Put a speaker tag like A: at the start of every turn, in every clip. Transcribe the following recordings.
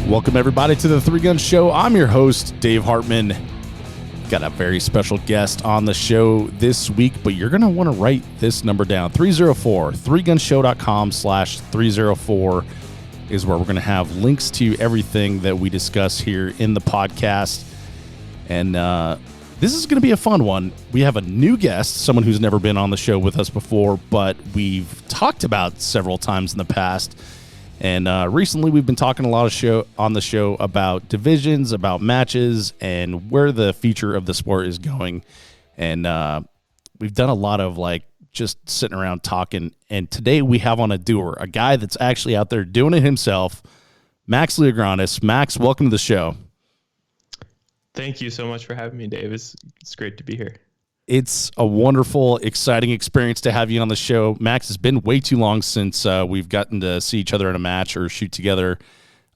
A: Welcome, everybody, to the Three Gun Show. I'm your host, Dave Hartman. Got a very special guest on the show this week, but you're going to want to write this number down. 304-3gunshow.com/304 is where we're going to have links to everything that we discuss here in the podcast. And this is going to be a fun one. We have a new guest, someone who's never been on the show with us before, but we've talked about several times in the past. And recently we've been talking a lot on the show about divisions, about matches, and where the future of the sport is going. And we've done a lot of just sitting around talking. And today we have on a doer, a guy that's actually out there doing it himself, Max Leograndis. Max, welcome to the show.
B: Thank you so much for having me, Dave. It's great to be here.
A: It's a wonderful, exciting experience to have you on the show. Max, it's been way too long since we've gotten to see each other in a match or shoot together.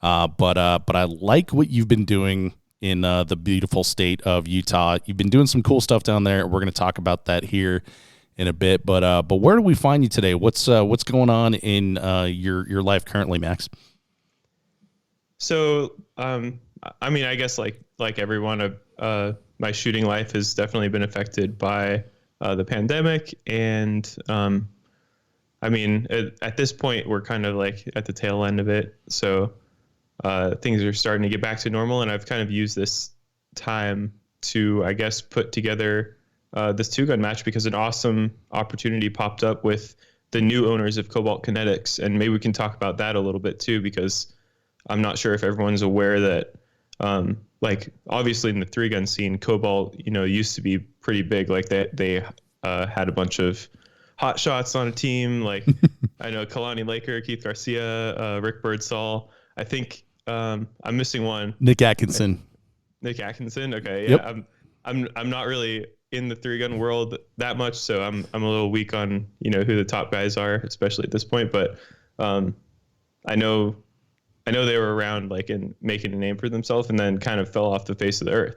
A: But I like what you've been doing in the beautiful state of Utah. You've been doing some cool stuff down there. We're going to talk about that here in a bit. But where do we find you today? What's going on in your life currently, Max?
B: So, I guess like everyone, my shooting life has definitely been affected by the pandemic. And at this point, we're kind of like at the tail end of it. So things are starting to get back to normal. And I've kind of used this time to, I guess, put together this two-gun match because an awesome opportunity popped up with the new owners of Cobalt Kinetics. And maybe we can talk about that a little bit too, because I'm not sure if everyone's aware that obviously in the three-gun scene, Cobalt, used to be pretty big. Like they had a bunch of hot shots on a team. Like I know Kalani Laker, Keith Garcia, Rick Birdsall. I think I'm missing one.
A: Nick Atkinson.
B: Okay. Yeah.
A: Yep.
B: I'm not really in the three-gun world that much, so I'm a little weak on, who the top guys are, especially at this point. But I know they were around and making a name for themselves and then kind of fell off the face of the earth.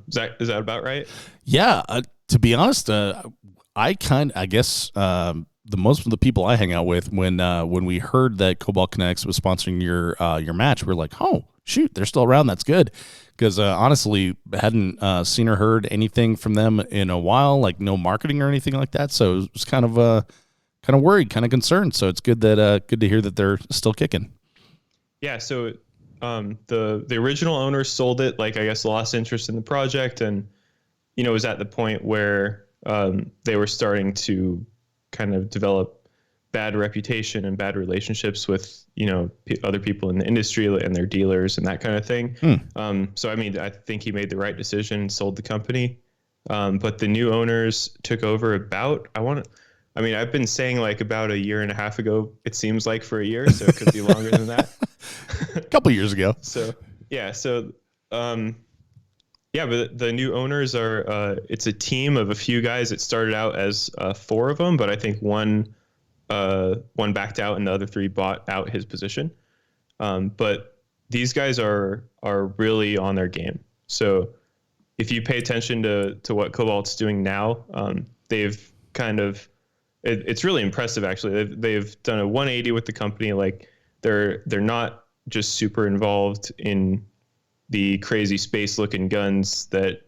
B: Is that about right?
A: Yeah. To be honest, the most of the people I hang out with when we heard that Cobalt Kinetics was sponsoring your match, we're like, oh shoot, they're still around. That's good. Because honestly, hadn't seen or heard anything from them in a while, like no marketing or anything like that. So it was kind of worried, kind of concerned. So it's good to hear that they're still kicking.
B: Yeah, so the original owners sold it, I guess lost interest in the project, and was at the point where they were starting to kind of develop bad reputation and bad relationships with other people in the industry and their dealers and that kind of thing. So I think he made the right decision and sold the company. But the new owners took over I've been saying about a year and a half ago, it seems like for a year, so it could be longer than that.
A: A couple years ago.
B: But the new owners are, it's a team of a few guys. It started out as 4 of them, but I think one backed out and the other 3 bought out his position. But these guys are really on their game. So if you pay attention to what Cobalt's doing now, they've kind of, it's really impressive actually. They've done a 180 with the company. They're not just super involved in the crazy space looking guns that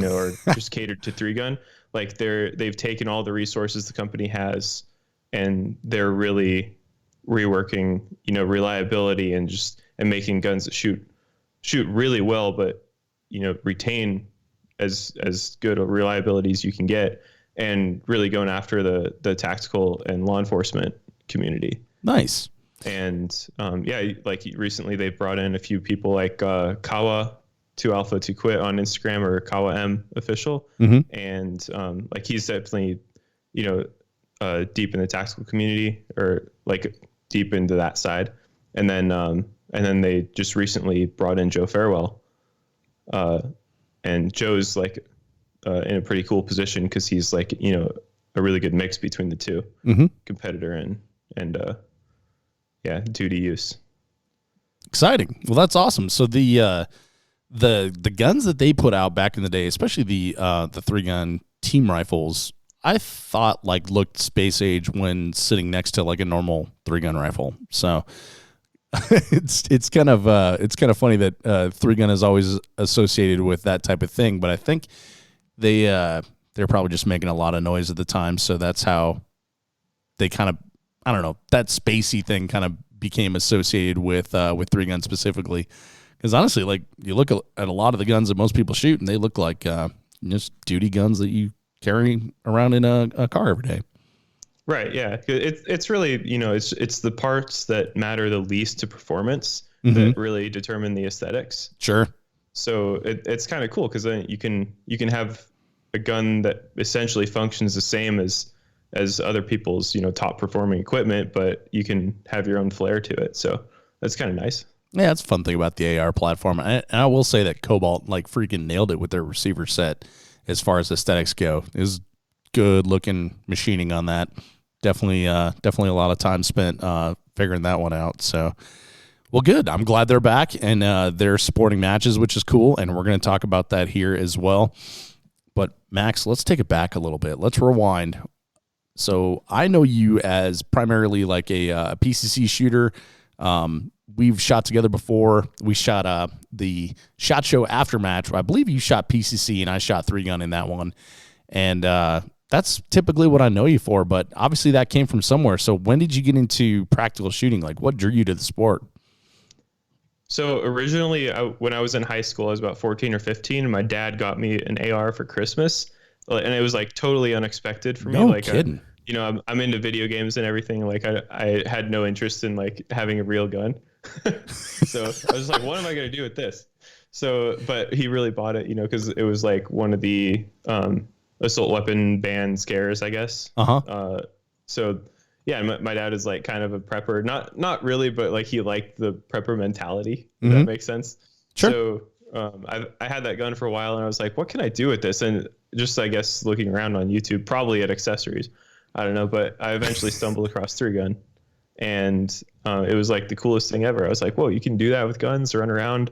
B: are just catered to 3-gun. They've taken all the resources the company has and they're really reworking reliability and making guns that shoot really well, but retain as good a reliability as you can get, and really going after the tactical and law enforcement community.
A: Nice.
B: And recently they brought in a few people like Kawa 2 Alpha 2 Quit on Instagram, or Kawa M official.
A: Mm-hmm.
B: And he's definitely deep in the tactical community, or deep into that side. And then they just recently brought in Joe Farewell, and Joe's in a pretty cool position because he's a really good mix between the two,
A: mm-hmm.
B: competitor and duty use.
A: Exciting. Well, that's awesome. So the guns that they put out back in the day, especially the 3-gun team rifles, I thought looked space age when sitting next to a normal 3-gun rifle. So It's kind of funny that 3 gun is always associated with that type of thing, but I think they're probably just making a lot of noise at the time, so that's how they kind of, I don't know, that spacey thing kind of became associated with 3 gun specifically. Because honestly, like you look at a lot of the guns that most people shoot, and they look like just duty guns that you carry around in a car every day.
B: Right. Yeah. It's really, it's the parts that matter the least to performance that really determine the aesthetics.
A: Sure.
B: So it's kind of cool because then you can have a gun that essentially functions the same as other people's, top performing equipment, but you can have your own flair to it. So that's kind of nice.
A: Yeah, that's a fun thing about the AR platform. And I will say that Cobalt like freaking nailed it with their receiver set as far as aesthetics go. It was good looking machining on that. Definitely a lot of time spent figuring that one out. So, well, good. I'm glad they're back and they're supporting matches, which is cool. And we're going to talk about that here as well. But Max, let's take it back a little bit. Let's rewind. So I know you as primarily like a PCC shooter. We've shot together before. We shot the SHOT Show Aftermatch. I believe you shot PCC and I shot 3-gun in that one. And that's typically what I know you for, but obviously that came from somewhere. So when did you get into practical shooting? Like what drew you to the sport?
B: So originally when I was in high school, I was about 14 or 15 and my dad got me an AR for Christmas. And it was like totally unexpected for me.
A: No
B: like
A: kidding.
B: I'm into video games and everything. Like I had no interest in like having a real gun. So I was like, what am I going to do with this? So, but he really bought it, cause it was like one of the, assault weapon ban scares, I guess. So yeah, my dad is like kind of a prepper, not really, but like he liked the prepper mentality. If that makes sense.
A: Sure.
B: So I had that gun for a while and I was like, what can I do with this? And just, I guess, looking around on YouTube, probably at accessories, I don't know, but I eventually stumbled across 3-gun and it was like the coolest thing ever. I was like, whoa, you can do that with guns, run around.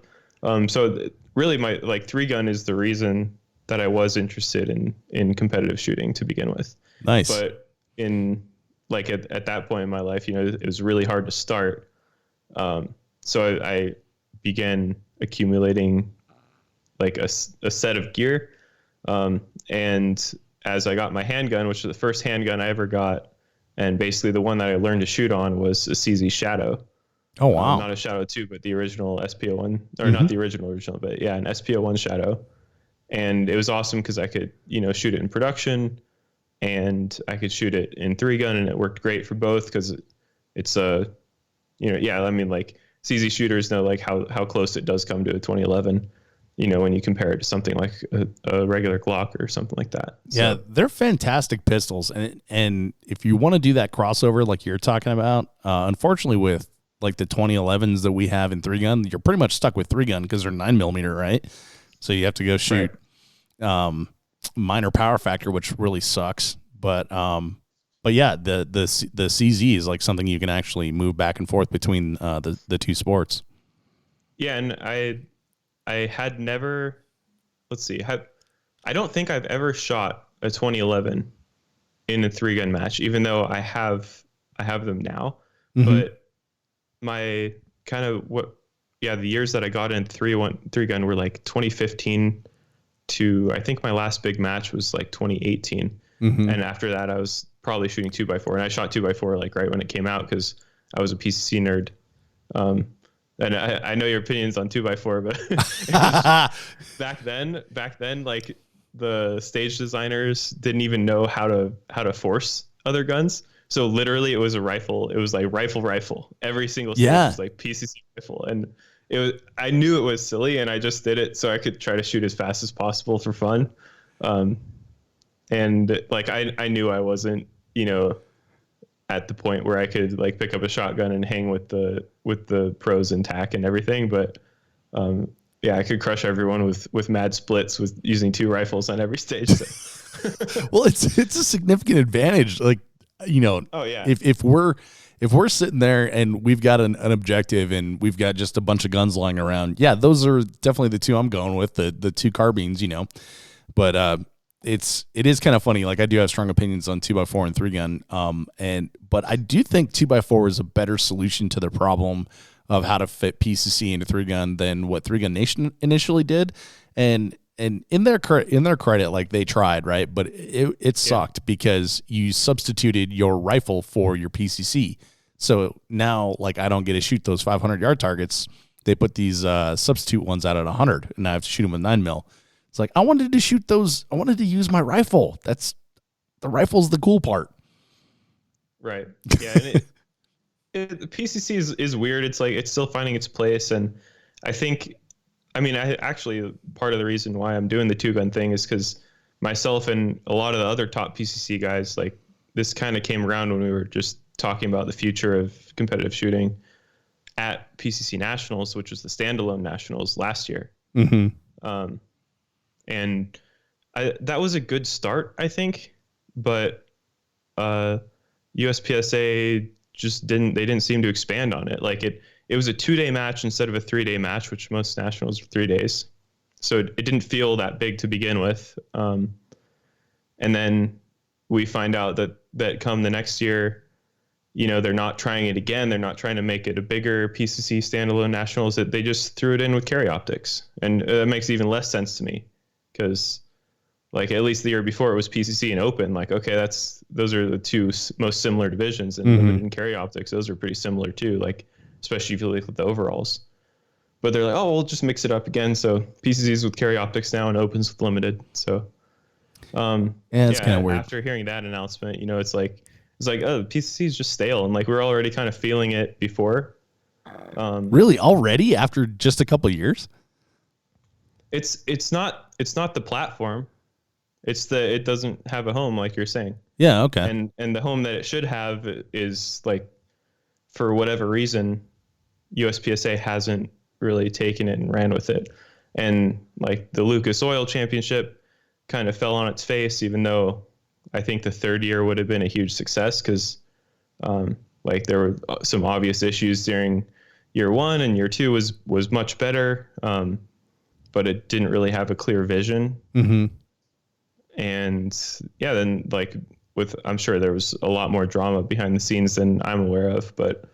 B: So really my like 3-gun is the reason that I was interested in competitive shooting to begin with.
A: Nice.
B: But in like at that point in my life, it was really hard to start. So I began accumulating like a set of gear. And as I got my handgun, which was the first handgun I ever got, and basically the one that I learned to shoot on was a CZ Shadow.
A: Oh, wow.
B: Not a Shadow 2, but the original SP01, or not the original, but yeah, an SP01 Shadow. And it was awesome because I could, shoot it in production and I could shoot it in 3-gun and it worked great for both because it's I mean, like CZ shooters know like how close it does come to a 2011, when you compare it to something like a regular Glock or something like that.
A: Yeah, they're fantastic pistols. And if you want to do that crossover like you're talking about, unfortunately with like the 2011s that we have in 3-gun, you're pretty much stuck with 3-gun because they're 9mm, right? So you have to go shoot minor power factor, which really sucks. But yeah, the CZ is like something you can actually move back and forth between the two sports.
B: Yeah, and I had never, I don't think I've ever shot a 2011 in a 3-gun match, even though I have them now. But my kind of the years that I got into 3-gun were like 2015 to, I think my last big match was like 2018. And after that I was probably shooting 2x4, and I shot 2x4 like right when it came out because I was a PCC nerd. And I know your opinions on 2x4, but back then, like the stage designers didn't even know how to force other guns. So literally it was a rifle. It was like rifle. Every single stage was like PCC rifle. And I knew it was silly and I just did it so I could try to shoot as fast as possible for fun. And like, I knew I wasn't, at the point where I could like pick up a shotgun and hang with the pros and tack and everything. But, I could crush everyone with mad splits with using 2 rifles on every stage. So.
A: Well, it's a significant advantage. Like,
B: Oh yeah.
A: If we're sitting there and we've got an objective and we've got just a bunch of guns lying around, yeah, those are definitely the 2 I'm going with, the 2 carbines, But it is kind of funny. Like I do have strong opinions on 2x4 and 3-gun. But I do think 2x4 is a better solution to the problem of how to fit PCC into 3-gun than what 3-Gun Nation initially did. And in their credit, like, they tried, right? But it sucked because you substituted your rifle for your PCC. So now, like, I don't get to shoot those 500-yard targets. They put these substitute ones out at 100, and I have to shoot them with 9mm. It's like, I wanted to shoot those. I wanted to use my rifle. The rifle's the cool part.
B: Right. Yeah. And the PCC is weird. It's like, it's still finding its place. And I actually, part of the reason why I'm doing the 2-gun thing is because myself and a lot of the other top PCC guys, like, this kind of came around when we were just talking about the future of competitive shooting at PCC Nationals, which was the standalone Nationals last year.
A: Mm-hmm.
B: And that was a good start, I think, but USPSA just didn't seem to expand on it. Like, it was a 2-day match instead of a 3-day match, which most Nationals are 3 days. So it didn't feel that big to begin with. And then we find out that come the next year, they're not trying it again. They're not trying to make it a bigger PCC standalone Nationals. That they just threw it in with carry optics. And that makes even less sense to me because, like, at least the year before it was PCC and open. Like, okay, those are the two most similar divisions, and limited and carry optics, those are pretty similar too. Like, especially if you look at the overalls. But they're like, oh, we'll just mix it up again. So PCCs with carry optics now and opens with limited. So,
A: it's kind of weird.
B: After hearing that announcement, it's like, oh, PCC is just stale, and like we're already kind of feeling it before.
A: Really, already after just a couple of years?
B: It's not the platform. It doesn't have a home, like you're saying.
A: Yeah. Okay.
B: And the home that it should have is, like, for whatever reason, USPSA hasn't really taken it and ran with it. And, like, the Lucas Oil Championship kind of fell on its face, even though I think the third year would have been a huge success because, like, there were some obvious issues during year 1, and year 2 was much better, but it didn't really have a clear vision.
A: Mm-hmm.
B: And yeah, then, like, I'm sure there was a lot more drama behind the scenes than I'm aware of, but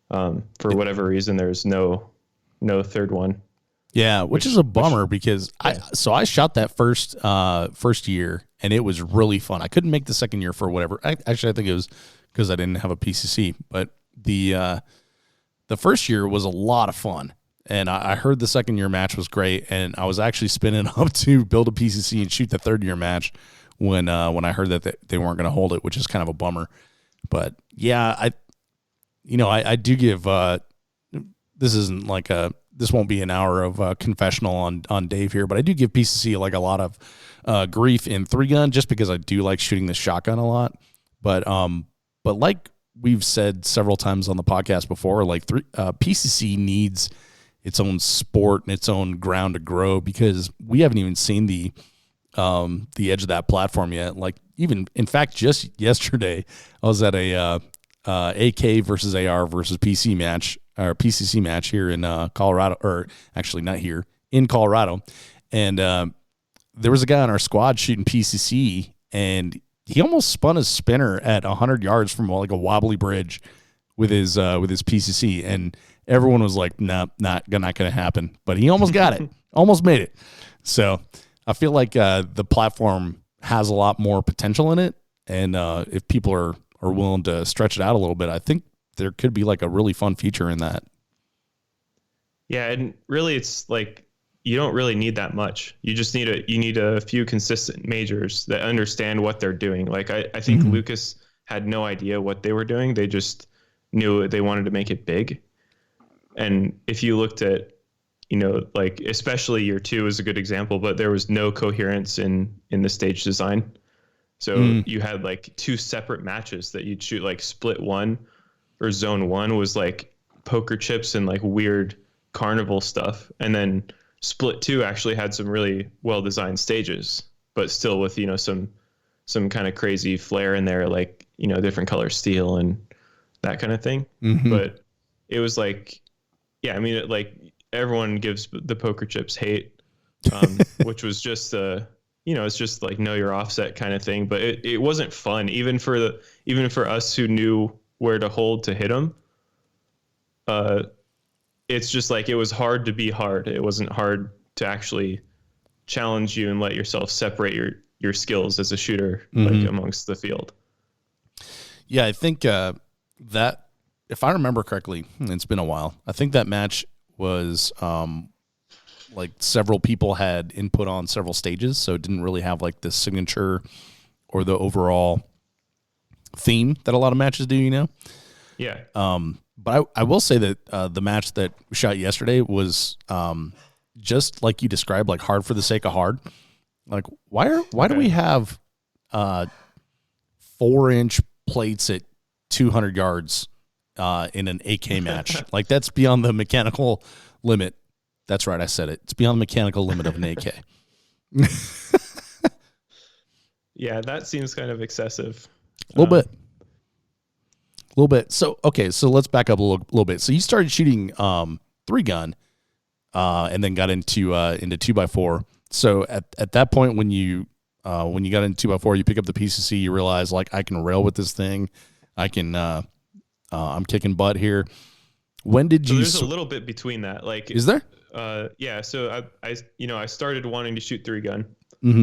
B: for whatever reason, there's no third one.
A: Yeah, which is a bummer because I shot that first year and it was really fun. I couldn't make the second year for whatever. Actually, I think it was because I didn't have a PCC, but the first year was a lot of fun. And I heard the second year match was great, and I was actually spinning up to build a PCC and shoot the third year match when I heard that they weren't going to hold it, which is kind of a bummer. But yeah, I do give this isn't like this won't be an hour of confessional on Dave here, but I do give PCC like a lot of grief in 3-gun just because I do like shooting the shotgun a lot. But like we've said several times on the podcast before, like PCC needs its own sport and its own ground to grow because we haven't even seen the edge of that platform yet. Like, even, in fact, just yesterday I was at a AK versus AR versus PC match, or PCC match here in Colorado, or actually not here, in Colorado. And there was a guy on our squad shooting PCC, and he almost spun his spinner at 100 yards from like a wobbly bridge with his PCC, and everyone was like, "Nah, not going to happen." But he almost got it, almost made it. So I feel like the platform has a lot more potential in it, and if people are willing to stretch it out a little bit, I think there could be like a really fun feature in that.
B: Yeah, and really, it's like you don't really need that much. You just need a few consistent majors that understand what they're doing. Like I think Lucas had no idea what they were doing. They just knew they wanted to make it big. And if you looked at, like, especially year 2 is a good example, but there was no coherence in the stage design. So you had like 2 separate matches that you'd shoot, like split 1 or zone 1 was like poker chips and like weird carnival stuff. And then split 2 actually had some really well-designed stages, but still with, some kind of crazy flair in there, like, different color steel and that kind of thing. Mm-hmm. But it was like, yeah, I mean, like everyone gives the poker chips hate, which was just it's just like know your offset kind of thing. But it wasn't fun, even for us who knew where to hold to hit them. it's just like it was hard to be hard. It wasn't hard to actually challenge you and let yourself separate your skills as a shooter like amongst the field.
A: Yeah, I think that, if I remember correctly, it's been a while. I think that match was like several people had input on several stages, so it didn't really have like the signature or the overall theme that a lot of matches do, you know?
B: Yeah.
A: But I will say that the match that we shot yesterday was just like you described, like hard for the sake of hard. Like why do we have 4-inch plates at 200 yards in an AK match? Like that's beyond the mechanical limit. That's right, I said it. It's beyond the mechanical limit of an AK.
B: Yeah, that seems kind of excessive.
A: A little bit. So, okay, so let's back up a little bit. So you started shooting 3-gun and then got into 2x4. So at that point when you got into 2x4, you pick up the PCC, you realize like I can rail with this thing. I can I'm kicking butt here. When did you
B: There's a little bit between that. Like
A: is there?
B: Yeah, so I started wanting to shoot 3-gun.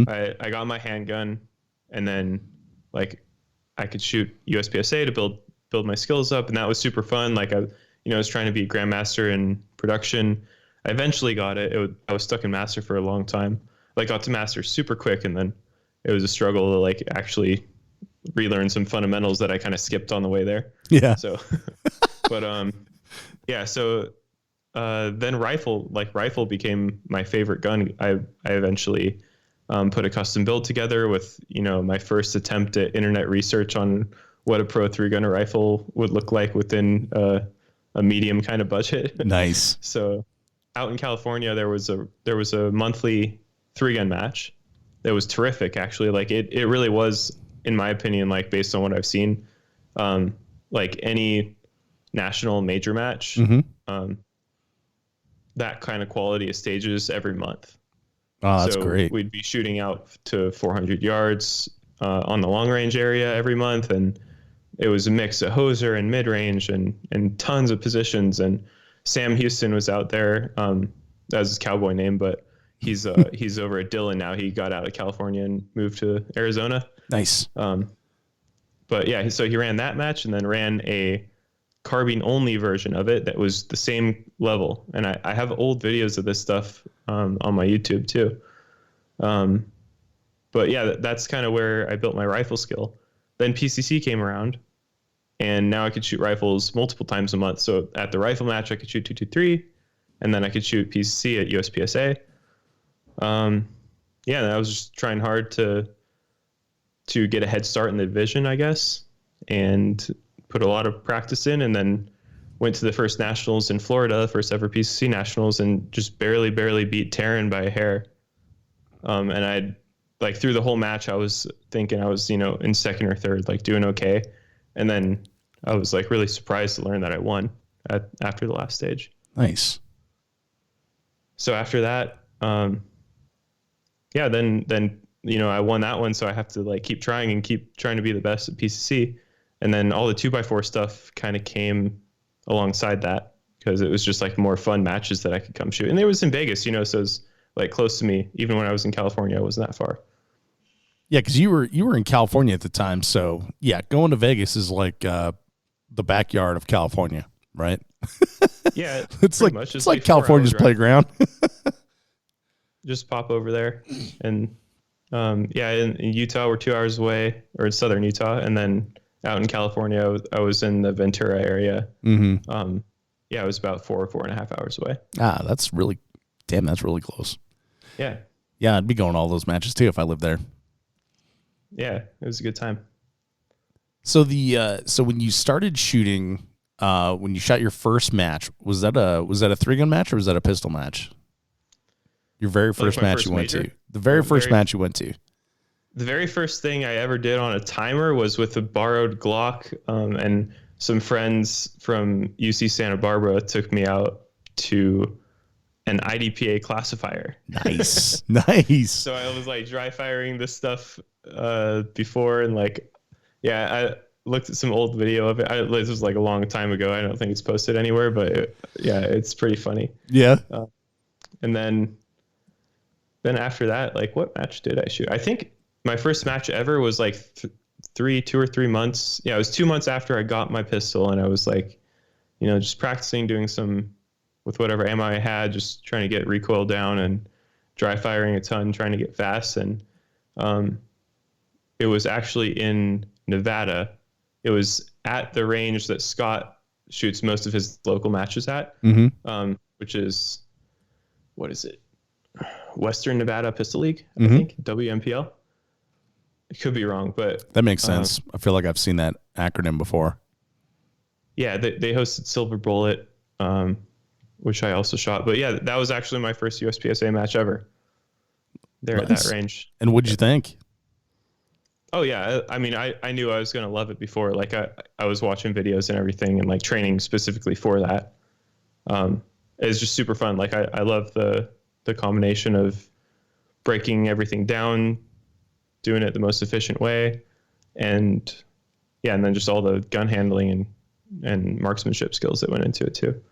B: I got my handgun, and then like I could shoot USPSA to build my skills up, and that was super fun. Like I was trying to be grandmaster in production. I eventually got it. I was stuck in master for a long time. Like got to master super quick, and then it was a struggle to like actually relearn some fundamentals that I kind of skipped on the way there.
A: Yeah.
B: So, but yeah. So then rifle became my favorite gun. I eventually put a custom build together with my first attempt at internet research on what a pro 3-gunner rifle would look like within a medium kind of budget.
A: Nice.
B: So out in California, there was a monthly 3-gun match that was terrific. Actually, like it really was, in my opinion, like based on what I've seen, like any national major match, that kind of quality of stages every month.
A: Oh, that's great.
B: We'd be shooting out to 400 yards on the long range area every month, and it was a mix of hoser and mid range and tons of positions. And Sam Houston was out there. That was his cowboy name, but he's over at Dillon now. He got out of California and moved to Arizona.
A: Nice.
B: But yeah, so he ran that match and then ran a carbine only version of it that was the same level. And I have old videos of this stuff on my YouTube too. But yeah, that's kind of where I built my rifle skill. Then PCC came around, and now I could shoot rifles multiple times a month. So at the rifle match, I could shoot 223, and then I could shoot PCC at USPSA. Yeah, and I was just trying hard to get a head start in the division, I guess, and put a lot of practice in, and then went to the first nationals in Florida, first ever PCC nationals, and just barely beat Taryn by a hair. And I'd like through the whole match, I was thinking I was, in second or third, like doing okay. And then I was like really surprised to learn that I won after the last stage.
A: Nice.
B: So after that, yeah, then I won that one. So I have to like keep trying to be the best at PCC. And then all the 2x4 stuff kind of came alongside that because it was just like more fun matches that I could come shoot. And it was in Vegas, so it was like close to me. Even when I was in California, I wasn't that far.
A: Yeah, because you were in California at the time. So yeah, going to Vegas is like the backyard of California, right?
B: Yeah,
A: it's like California's playground.
B: Just pop over there, and yeah, in Utah we're 2 hours away, or in southern Utah, and then out in California I was in the Ventura area. Mm-hmm. Yeah, it was about 4.5 hours away.
A: That's really close.
B: Yeah,
A: I'd be going to all those matches too if I lived there.
B: Yeah, it was a good time.
A: So when you started shooting, when you shot your first match, was that a 3-gun match or was that a pistol match? Your very first match you went to. The very first match you went to.
B: The very first thing I ever did on a timer was with a borrowed Glock, and some friends from UC Santa Barbara took me out to an IDPA classifier.
A: Nice. Nice.
B: So I was like dry firing this stuff before, and like, yeah, looked at some old video of it. This was like a long time ago. I don't think it's posted anywhere, but it's pretty funny.
A: Yeah.
B: And then after that, like, what match did I shoot? I think my first match ever was like 2 or 3 months. Yeah, it was 2 months after I got my pistol, and I was like, just practicing doing some with whatever ammo I had, just trying to get recoil down and dry firing a ton, trying to get fast. And it was actually in Nevada. It was at the range that Scott shoots most of his local matches at, which is, what is it? Western Nevada Pistol League, I think, WMPL. It could be wrong, but
A: that makes sense. I feel like I've seen that acronym before.
B: Yeah, they hosted Silver Bullet, which I also shot. But yeah, that was actually my first USPSA match ever. There at that range.
A: And what'd you think?
B: Oh yeah, I mean, I knew I was gonna love it before. Like I was watching videos and everything, and like training specifically for that. It's just super fun. Like I love the combination of breaking everything down, doing it the most efficient way, and then just all the gun handling and marksmanship skills that went into it too.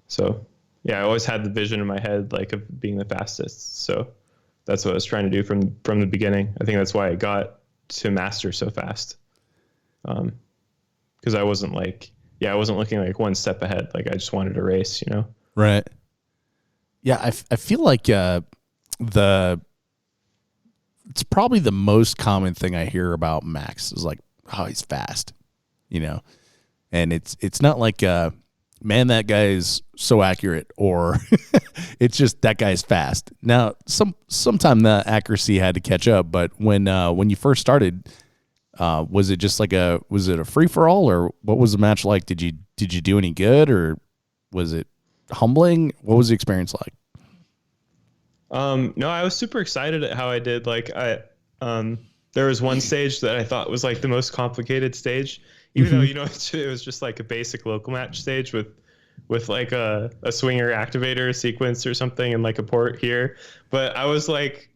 B: So yeah, I always had the vision in my head, like, of being the fastest. So that's what I was trying to do from the beginning. I think that's why I got to master so fast. Because I wasn't looking like one step ahead. Like, I just wanted to race,
A: Right. Yeah, I feel like it's probably the most common thing I hear about Max is like, oh, he's fast, and it's not like, man, that guy is so accurate, or it's just that guy's fast. Now, sometime the accuracy had to catch up, but when you first started, was it just like was it a free for all, or what was the match like? Did you do any good, or was it humbling? What was the experience like?
B: No, I was super excited at how I did. Like, there was one stage that I thought was like the most complicated stage, even though, it was just like a basic local match stage with like a swinger activator sequence or something and like a port here. But I was like,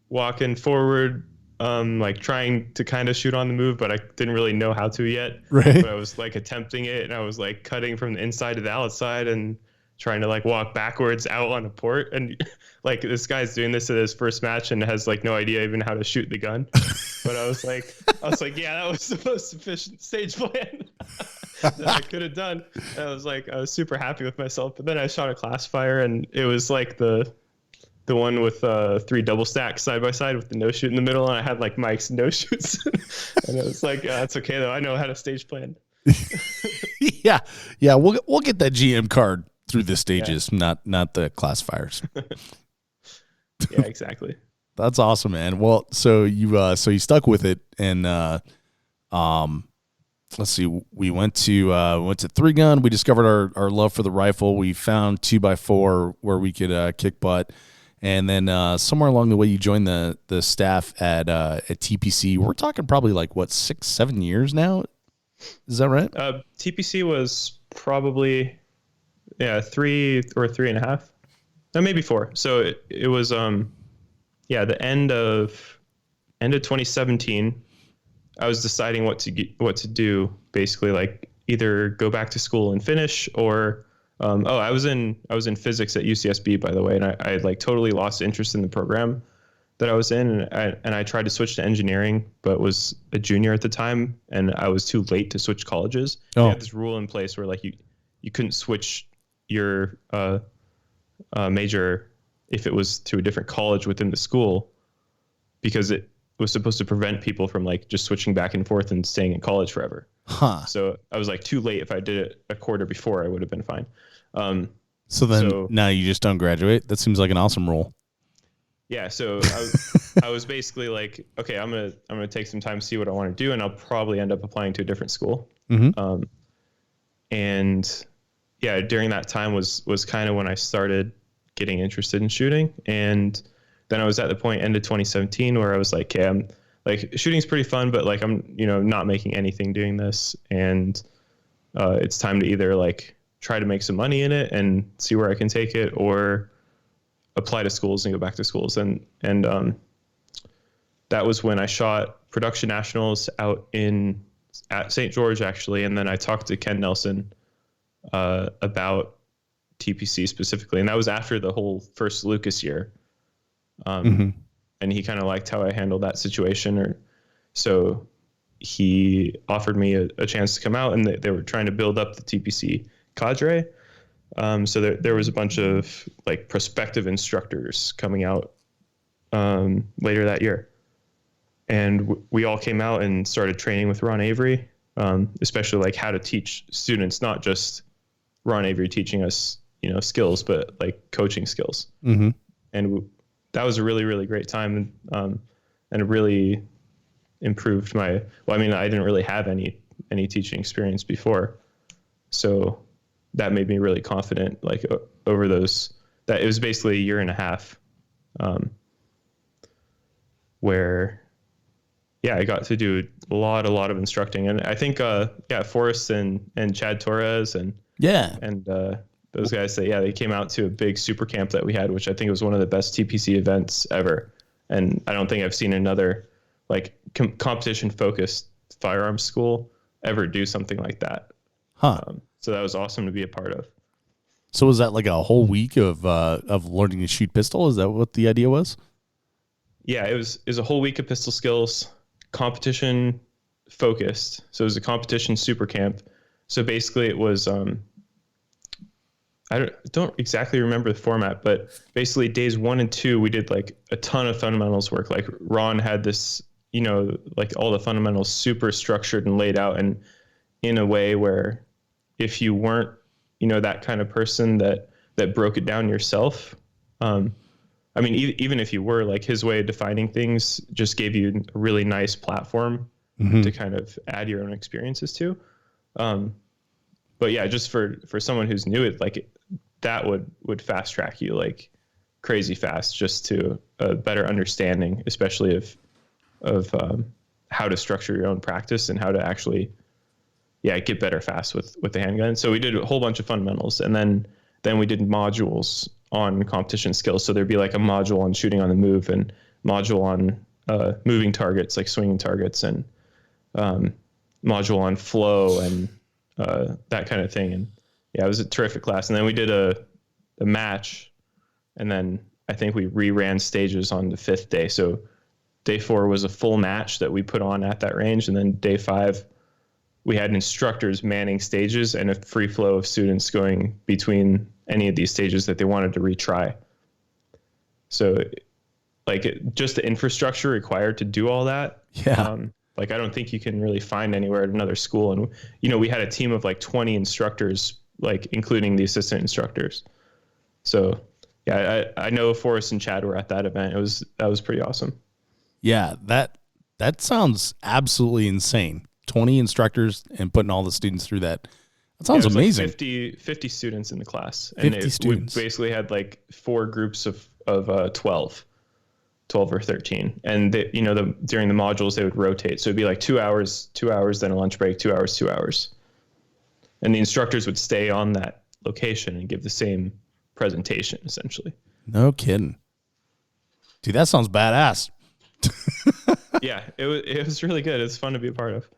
B: walking forward, like trying to kind of shoot on the move, but I didn't really know how to yet.
A: Right.
B: But I was like attempting it, and I was like cutting from the inside to the outside and trying to like walk backwards out on a port. And like, this guy's doing this at his first match and has like no idea even how to shoot the gun. But I was like, yeah, that was the most efficient stage plan that I could have done. And I was super happy with myself. But then I shot a class fire, and it was like the one with 3 double stacks side by side with the no shoot in the middle. And I had like Mike's no shoots. And it was like, that's okay though. I know how to stage plan.
A: Yeah. We'll get that GM card through the stages, not the classifiers.
B: Yeah, exactly.
A: That's awesome, man. Well, so you stuck with it, and let's see, we went to 3-gun. We discovered our love for the rifle. We found 2x4 where we could kick butt, and then somewhere along the way you joined the staff at TPC. We're talking probably like 6-7 years now. Is that right?
B: TPC was probably 3 or 3.5, no, maybe 4. So it was the end of 2017. I was deciding what to do, basically, like either go back to school and finish, or I was in physics at UCSB, by the way, and I had like totally lost interest in the program that I was in, and I tried to switch to engineering, but was a junior at the time, and I was too late to switch colleges. Oh. They had this rule in place where like you couldn't switch your major if it was to a different college within the school, because it was supposed to prevent people from like just switching back and forth and staying in college forever. So I was like too late. If I did it a quarter before, I would have been fine. So
A: now you just don't graduate. That seems like an awesome rule.
B: Yeah. So I was basically like, okay, I'm gonna take some time to see what I want to do, and I'll probably end up applying to a different school.
A: Mm-hmm.
B: And yeah, during that time was kind of when I started getting interested in shooting. And then I was at the point end of 2017 where I was like, okay, I'm like, shooting's pretty fun, but like I'm, not making anything doing this. And it's time to either like try to make some money in it and see where I can take it, or apply to schools and go back to schools. And that was when I shot production nationals at St. George actually, and then I talked to Ken Nelson about TPC specifically, and that was after the whole first Lucas year. And he kind of liked how I handled that situation, so he offered me a chance to come out, and they were trying to build up the TPC cadre. So there was a bunch of like prospective instructors coming out later that year, and we all came out and started training with Ron Avery, especially like how to teach students, not just Ron Avery teaching us, skills, but like coaching skills. And that was a really, really great time. And it really improved I didn't really have any teaching experience before. So that made me really confident, like over that it was basically a year and a half, where, I got to do a lot of instructing. And I think, Forrest and Chad Torres and those guys they came out to a big super camp that we had, which I think was one of the best TPC events ever. And I don't think I've seen another like competition focused firearms school ever do something like that. So that was awesome to be a part of.
A: So was that like a whole week of learning to shoot pistol? Is that what the idea was?
B: Yeah, it was a whole week of pistol skills, competition focused. So it was a competition super camp. So basically it was, I don't exactly remember the format, but basically days 1 and 2, we did like a ton of fundamentals work. Like Ron had this, like all the fundamentals super structured and laid out, and in a way where if you weren't, that kind of person that broke it down yourself, even if you were, like his way of defining things just gave you a really nice platform to kind of add your own experiences to. But yeah, just for someone who's new, that would fast track you like crazy fast, just to a better understanding, especially of how to structure your own practice and how to actually, get better fast with the handgun. So we did a whole bunch of fundamentals, and then we did modules on competition skills. So there'd be like a module on shooting on the move, and module on moving targets, like swinging targets, and module on flow and that kind of thing. And it was a terrific class. And then we did a match, and then I think we reran stages on the 5th day. So day 4 was a full match that we put on at that range, and then day 5 we had instructors manning stages and a free flow of students going between any of these stages that they wanted to retry. So just the infrastructure required to do all that.
A: Yeah.
B: I don't think you can really find anywhere at another school. And, we had a team of like 20 instructors, like including the assistant instructors. So I know Forrest and Chad were at that event. That was pretty awesome.
A: Yeah. That sounds absolutely insane. 20 instructors and putting all the students through that. That sounds amazing.
B: Like 50 students in the class.
A: 50 students.
B: We basically had like 4 groups of 12 or 13. And during the modules, they would rotate. So it'd be like 2 hours, then a lunch break, 2 hours, 2 hours. And the instructors would stay on that location and give the same presentation, essentially.
A: No kidding. Dude, that sounds badass.
B: Yeah, it was really good. It's fun to be a part of.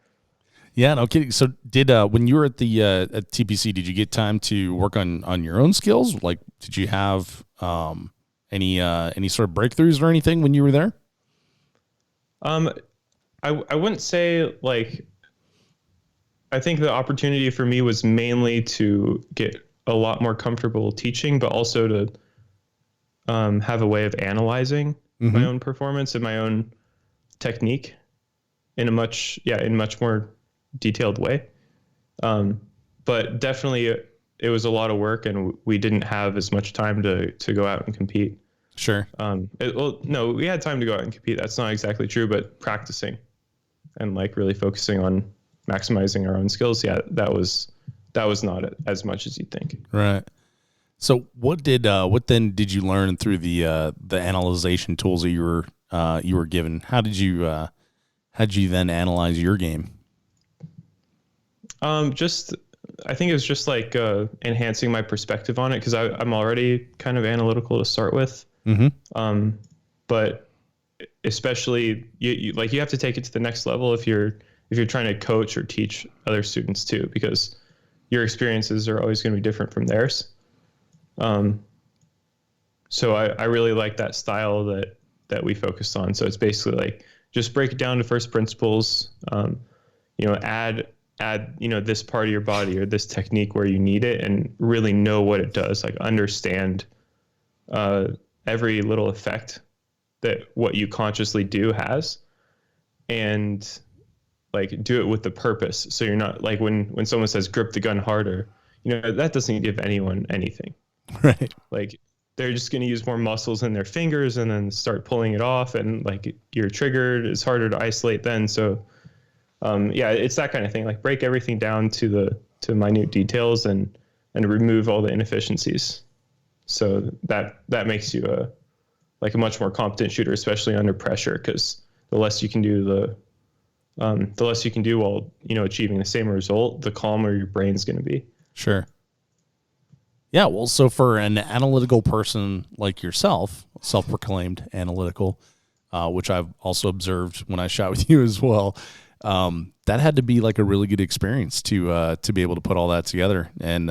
A: Yeah, no kidding. So did when you were at the at TPC, did you get time to work on your own skills? Like, did you have any sort of breakthroughs or anything when you were there?
B: I wouldn't say like. I think the opportunity for me was mainly to get a lot more comfortable teaching, but also to have a way of analyzing my own performance and my own technique in a much more detailed way. But definitely it was a lot of work, and we didn't have as much time to go out and compete.
A: Sure.
B: No, we had time to go out and compete. That's not exactly true, but practicing and like really focusing on maximizing our own skills. Yeah, that was not as much as you'd think.
A: Right. So what then did you learn through the analyzation tools that you were given? How did you then analyze your game?
B: I think it was just like enhancing my perspective on it, because I'm already kind of analytical to start with. But especially you like you have to take it to the next level if you're trying to coach or teach other students too, because your experiences are always going to be different from theirs. So I really like that style that we focused on. So it's basically like just break it down to first principles. Add this part of your body or this technique where you need it, and really know what it does. Like understand every little effect that what you consciously do has, and like do it with the purpose. So you're not like when someone says grip the gun harder, that doesn't give anyone anything.
A: Right.
B: Like they're just going to use more muscles in their fingers and then start pulling it off, and like you're triggered. It's harder to isolate then. So it's that kind of thing. Like break everything down to minute details and remove all the inefficiencies. So that makes you a much more competent shooter, especially under pressure, because the less you can do while achieving the same result, the calmer your brain's going to be.
A: Sure. Yeah, well, so for an analytical person like yourself, self-proclaimed analytical, which I've also observed when I shot with you as well, that had to be like a really good experience to be able to put all that together and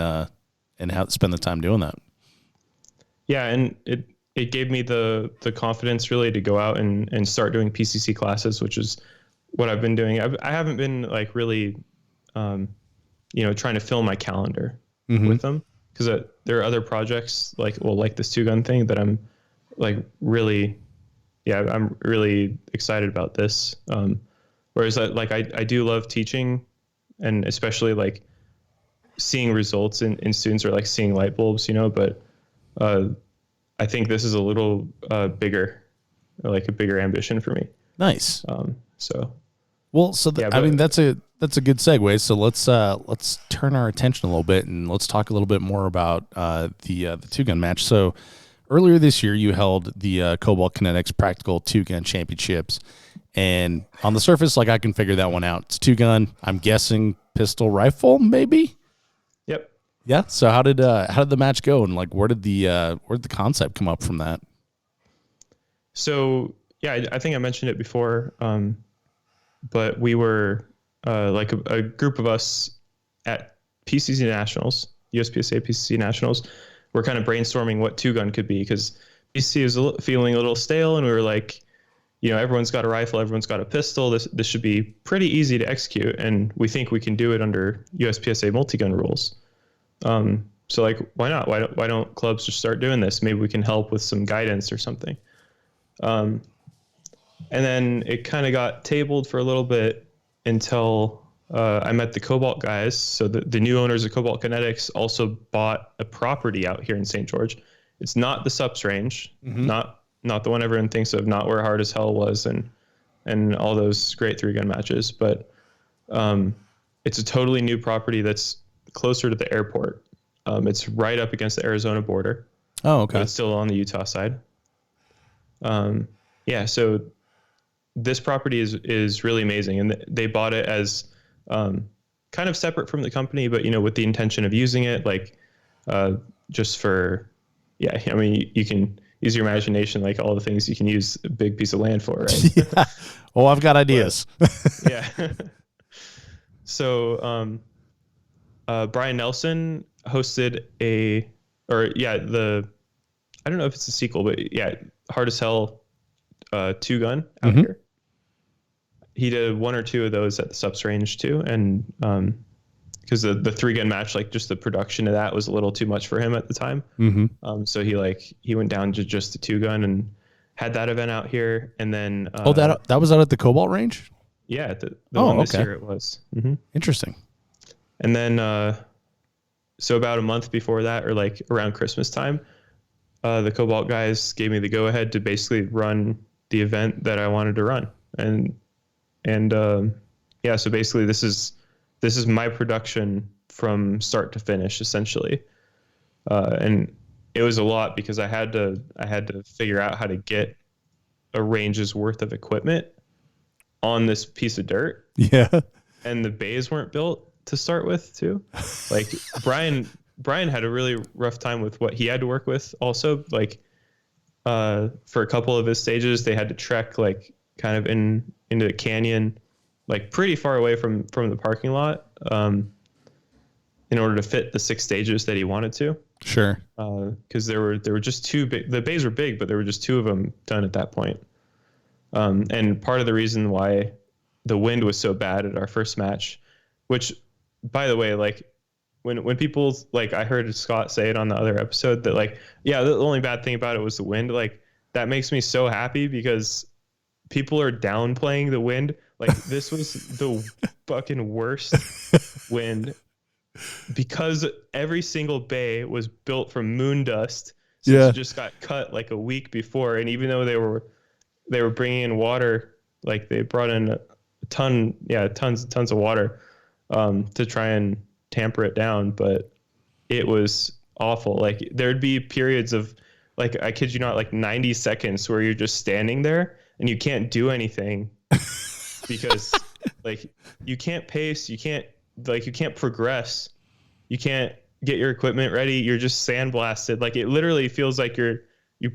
A: spend the time doing that. Yeah,
B: and it gave me the confidence really to go out and start doing PCC classes, which is what I've been doing. I haven't been like really, trying to fill my calendar with them, because there are other projects like this 2-gun thing that I'm like really excited about this. Whereas I do love teaching, and especially like seeing results in students, or like seeing light bulbs, but I think this is a little bigger, like a bigger ambition for me.
A: Nice.
B: I
A: mean, that's a good segue. So let's turn our attention a little bit and let's talk a little bit more about the 2-gun match. So earlier this year, you held the Cobalt Kinetics Practical 2-Gun Championships, and on the surface, like I can figure that one out. It's 2-gun. I'm guessing pistol rifle, maybe.
B: Yep.
A: Yeah. So how did the match go, and like where did the concept come up from that?
B: So yeah, I think I mentioned it before, but we were like a group of us at PCC Nationals, USPSA PCC Nationals. We're kind of brainstorming what 2-gun could be, because PCC was feeling a little stale, and we were like, everyone's got a rifle, everyone's got a pistol. This should be pretty easy to execute, and we think we can do it under USPSA multi-gun rules. So like, why not? Why don't clubs just start doing this? Maybe we can help with some guidance or something. And then it kind of got tabled for a little bit until I met the Cobalt guys. So the new owners of Cobalt Kinetics also bought a property out here in St. George. It's not the SUPS range, not the one everyone thinks of, not where Hard as Hell was and all those great 3-gun matches, but it's a totally new property that's closer to the airport. It's right up against the Arizona border.
A: Oh, okay.
B: But it's still on the Utah side. So this property is really amazing, and they bought it as kind of separate from the company, but with the intention of using it, like just for, I mean, you can use your imagination, like all the things you can use a big piece of land for, right?
A: Yeah. Well, I've got ideas.
B: Yeah. So Brian Nelson hosted I don't know if it's a sequel, but Hard as Hell 2-gun out here. He did 1 or 2 of those at the SUPS range too, and because the 3-gun match, like just the production of that was a little too much for him at the time. So he went down to just the 2-gun and had that event out here, and then
A: that was out at the Cobalt range.
B: Yeah, the one this year it was.
A: Interesting.
B: And then so about a month before that, or like around Christmas time, the Cobalt guys gave me the go ahead to basically run the event that I wanted to run, and so basically this is my production from start to finish, essentially. And it was a lot, because I had to figure out how to get a range's worth of equipment on this piece of dirt.
A: Yeah.
B: And the bays weren't built to start with too. Like Brian had a really rough time with what he had to work with also. Like for a couple of his stages, they had to trek like kind of into the canyon, like pretty far away from the parking lot, in order to fit the 6 stages that he wanted to.
A: Sure.
B: Because there were just too big. The bays were big, but there were just 2 of them done at that point. And part of the reason why the wind was so bad at our first match, which, by the way, like when people, like, I heard Scott say it on the other episode that, like, yeah, the only bad thing about it was the wind. Like, that makes me so happy because people are downplaying the wind. Like, this was the fucking worst wind because every single bay was built from moon dust. Since it just got cut like a week before. And even though they were bringing in water, like they brought in tons of water to try and tamper it down, but it was awful. Like, there'd be periods of, like, I kid you not, like 90 seconds where you're just standing there and you can't do anything because like you can't pace, you can't progress, you can't get your equipment ready, you're just sandblasted. Like, it literally feels like you're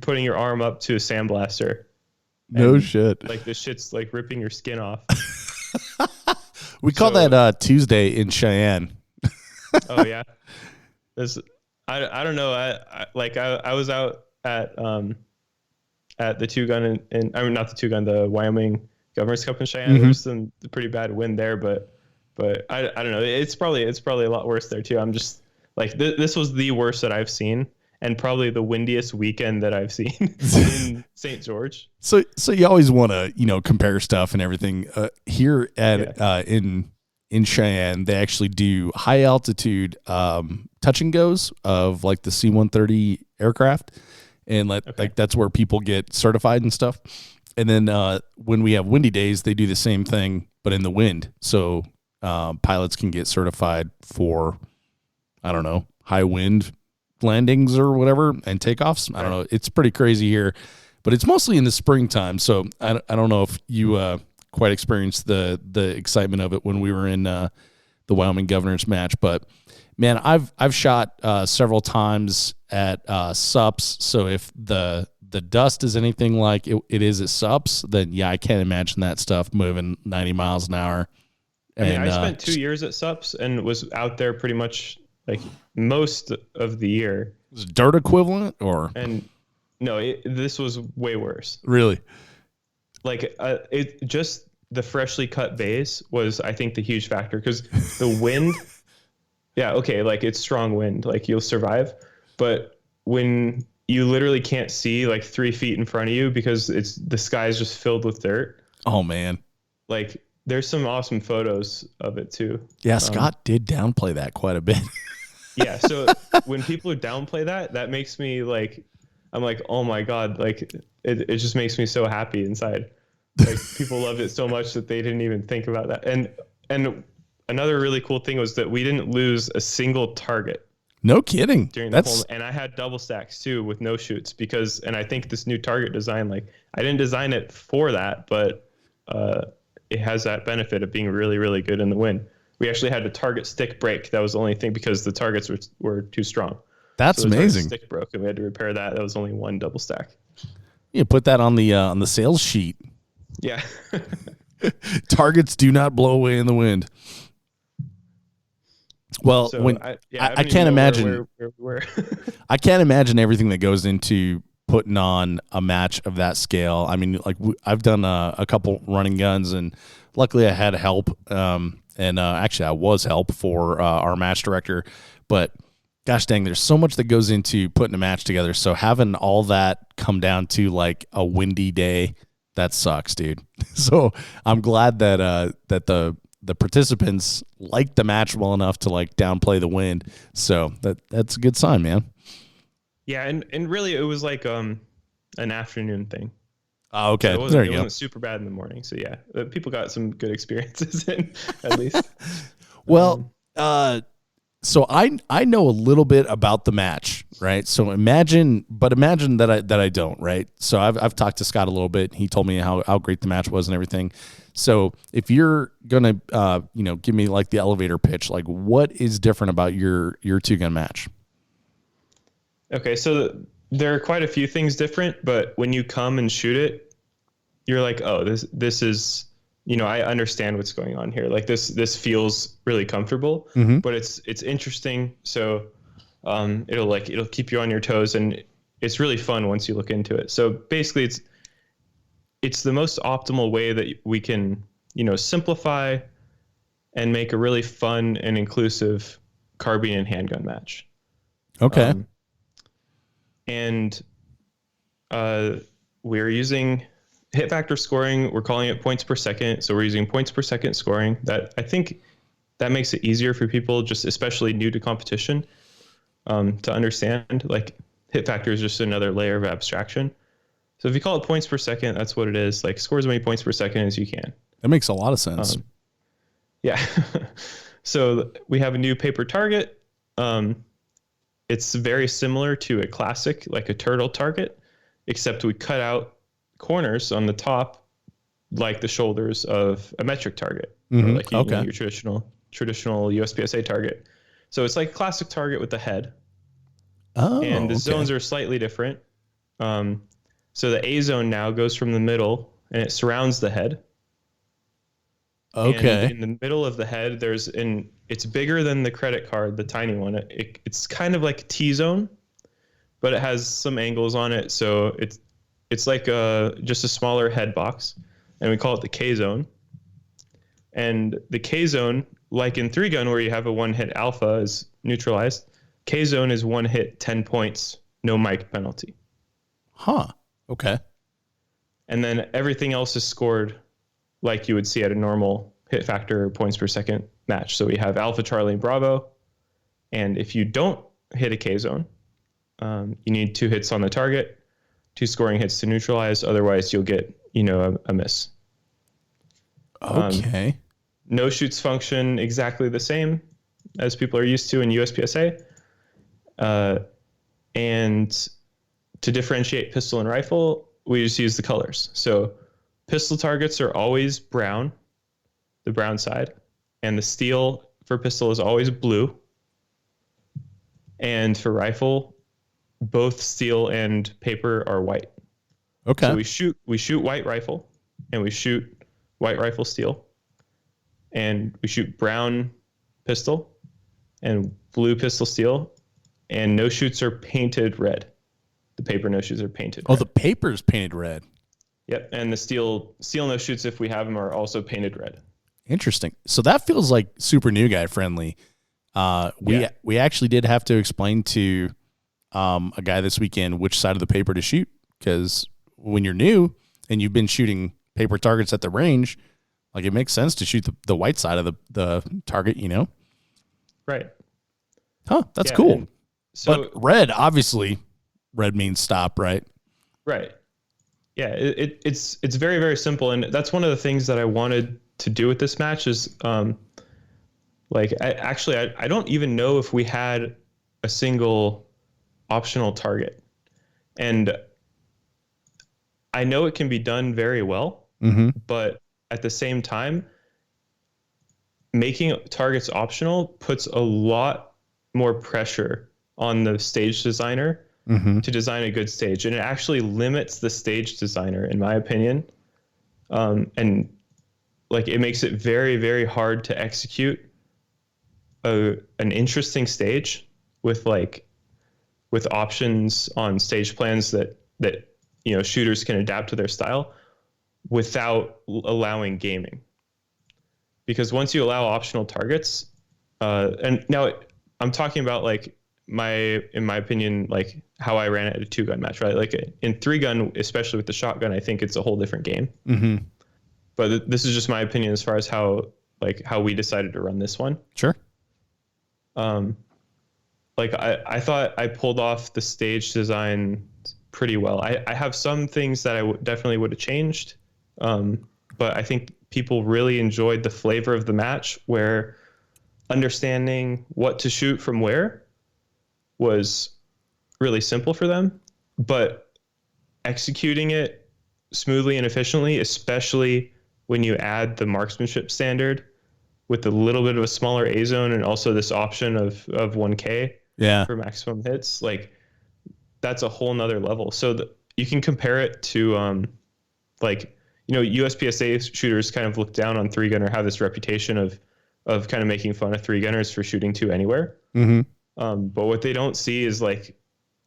B: putting your arm up to a sandblaster.
A: No shit.
B: Like, this shit's like ripping your skin off.
A: We call that Tuesday in Cheyenne.
B: Oh yeah. I don't know. I was out at the 2-gun and I mean, not the 2-gun, the Wyoming Governor's Cup in Cheyenne. There's some pretty bad wind there, but I don't know. It's probably a lot worse there too. I'm just like, this was the worst that I've seen, and probably the windiest weekend that I've seen in St. George.
A: So you always want to, compare stuff and everything. Here at in Cheyenne, they actually do high altitude touch and goes of like the C-130 aircraft, and like that's where people get certified and stuff. And then when we have windy days, they do the same thing, but in the wind. So pilots can get certified for, I don't know, high wind landings or whatever and takeoffs. I don't know. It's pretty crazy here, but it's mostly in the springtime. So I don't know if you quite experienced the excitement of it when we were in the Wyoming Governor's match. But man, I've shot several times at SUPs. So if the dust is anything like it is at SUPs, then yeah, I can't imagine that stuff moving 90 miles an hour.
B: I mean, I spent 2 years at SUPs and was out there pretty much like most of the year.
A: Was it dirt equivalent or? And
B: no, this was way worse.
A: Really?
B: Like it just the freshly cut bays was, I think, the huge factor because the wind. Yeah, okay, like it's strong wind, like you'll survive, but when you literally can't see like 3 feet in front of you because the sky is just filled with dirt.
A: Oh man!
B: Like, there's some awesome photos of it too.
A: Yeah, Scott did downplay that quite a bit.
B: Yeah, so when people downplay that makes me like, I'm like, oh my God, like it just makes me so happy inside. Like, people loved it so much that they didn't even think about that. And another really cool thing was that we didn't lose a single target.
A: No kidding.
B: During the whole, and I had double stacks too with no shoots and I think this new target design, like, I didn't design it for that, but it has that benefit of being really, really good in the wind. We actually had a target stick break. That was the only thing because the targets were too strong.
A: That's amazing.
B: Stick broke and we had to repair that. That was only 1 double stack.
A: You put that on the sales sheet.
B: Yeah.
A: Targets do not blow away in the wind. Well,
B: so
A: when I can't imagine
B: where
A: I can't imagine everything that goes into putting on a match of that scale. I mean, like, I've done a couple running guns, and luckily I had help. And actually, I was help for our match director. But gosh dang, there's so much that goes into putting a match together. So having all that come down to like a windy day, that sucks, dude. So I'm glad that that the participants liked the match well enough to like downplay the wind. So that's a good sign, man.
B: Yeah, and really it was like an afternoon thing.
A: Oh, okay.
B: So
A: there you go.
B: It wasn't super bad in the morning. So yeah, people got some good experiences in, at least.
A: Well, so I know a little bit about the match, right? So imagine that I don't, right? So I've talked to Scott a little bit. He told me how great the match was and everything. So if you're gonna give me like the elevator pitch, like what is different about your 2-gun match?
B: Okay, so there are quite a few things different, but when you come and shoot it, you're like, oh, this is, I understand what's going on here. Like this feels really comfortable, but it's interesting. So it'll keep you on your toes, and it's really fun once you look into it. So basically it's the most optimal way that we can, simplify and make a really fun and inclusive carbine and handgun match.
A: Okay.
B: And we're using hit factor scoring. We're calling it points per second. So we're using points per second scoring. That I think that makes it easier for people, just especially new to competition, to understand. Like hit factor is just another layer of abstraction. So if you call it points per second, that's what it is. Like score as many points per second as you can.
A: That makes a lot of sense.
B: Yeah. So we have a new paper target. It's very similar to a classic, like a turtle target, except we cut out corners on the top, like the shoulders of a metric target, or like your traditional USPSA target. So it's like a classic target with the head.
A: Oh,
B: and the zones are slightly different. So the A zone now goes from the middle and it surrounds the head.
A: Okay.
B: And in the middle of the head, it's bigger than the credit card, the tiny one. It's kind of like a T zone, but it has some angles on it. So it's like just a smaller head box, and we call it the K zone. And the K zone, like in 3-gun where you have a one-hit alpha is neutralized, K zone is one hit, 10 points, no mic penalty.
A: Huh. Okay.
B: And then everything else is scored like you would see at a normal hit factor points per second match. So we have Alpha, Charlie, and Bravo. And if you don't hit a K zone, you need 2 hits on the target, 2 scoring hits to neutralize. Otherwise, you'll get, a miss.
A: Okay.
B: No shoots function exactly the same as people are used to in USPSA. And to differentiate pistol and rifle, we just use the colors. So pistol targets are always brown, the brown side, and the steel for pistol is always blue. And for rifle, both steel and paper are white.
A: Okay.
B: So we shoot white rifle, and we shoot white rifle steel, and we shoot brown pistol and blue pistol steel, and no shoots are painted red. The paper no shoots are painted red.
A: The paper's painted red.
B: Yep, and the steel no shoots, if we have them, are also painted red.
A: Interesting. So that feels like super new guy friendly. We actually did have to explain to a guy this weekend which side of the paper to shoot, because when you're new and you've been shooting paper targets at the range, like it makes sense to shoot the white side of the target,
B: Right.
A: Huh, that's cool.
B: So,
A: but red means stop, right?
B: Right. Yeah, it's very, very simple. And that's one of the things that I wanted to do with this match is, I don't even know if we had a single optional target. And I know it can be done very well, but at the same time, making targets optional puts a lot more pressure on the stage designer to design a good stage. And it actually limits the stage designer, in my opinion. And it makes it very, very hard to execute an interesting stage with options on stage plans that shooters can adapt to their style without allowing gaming. Because once you allow optional targets, and now I'm talking about in my opinion, how I ran it at a 2-gun match, right? Like in 3-gun, especially with the shotgun, I think it's a whole different game. But this is just my opinion as far as how we decided to run this one.
A: Sure.
B: I thought I pulled off the stage design pretty well. I have some things that I definitely would have changed, but I think people really enjoyed the flavor of the match, where understanding what to shoot from where was really simple for them, but executing it smoothly and efficiently, especially when you add the marksmanship standard with a little bit of a smaller A zone and also this option of 1K for maximum hits. that's a whole nother level. So you can compare it to like, USPSA shooters kind of look down on three gun or have this reputation of kind of making fun of three gunners for shooting to anywhere. But what they don't see is like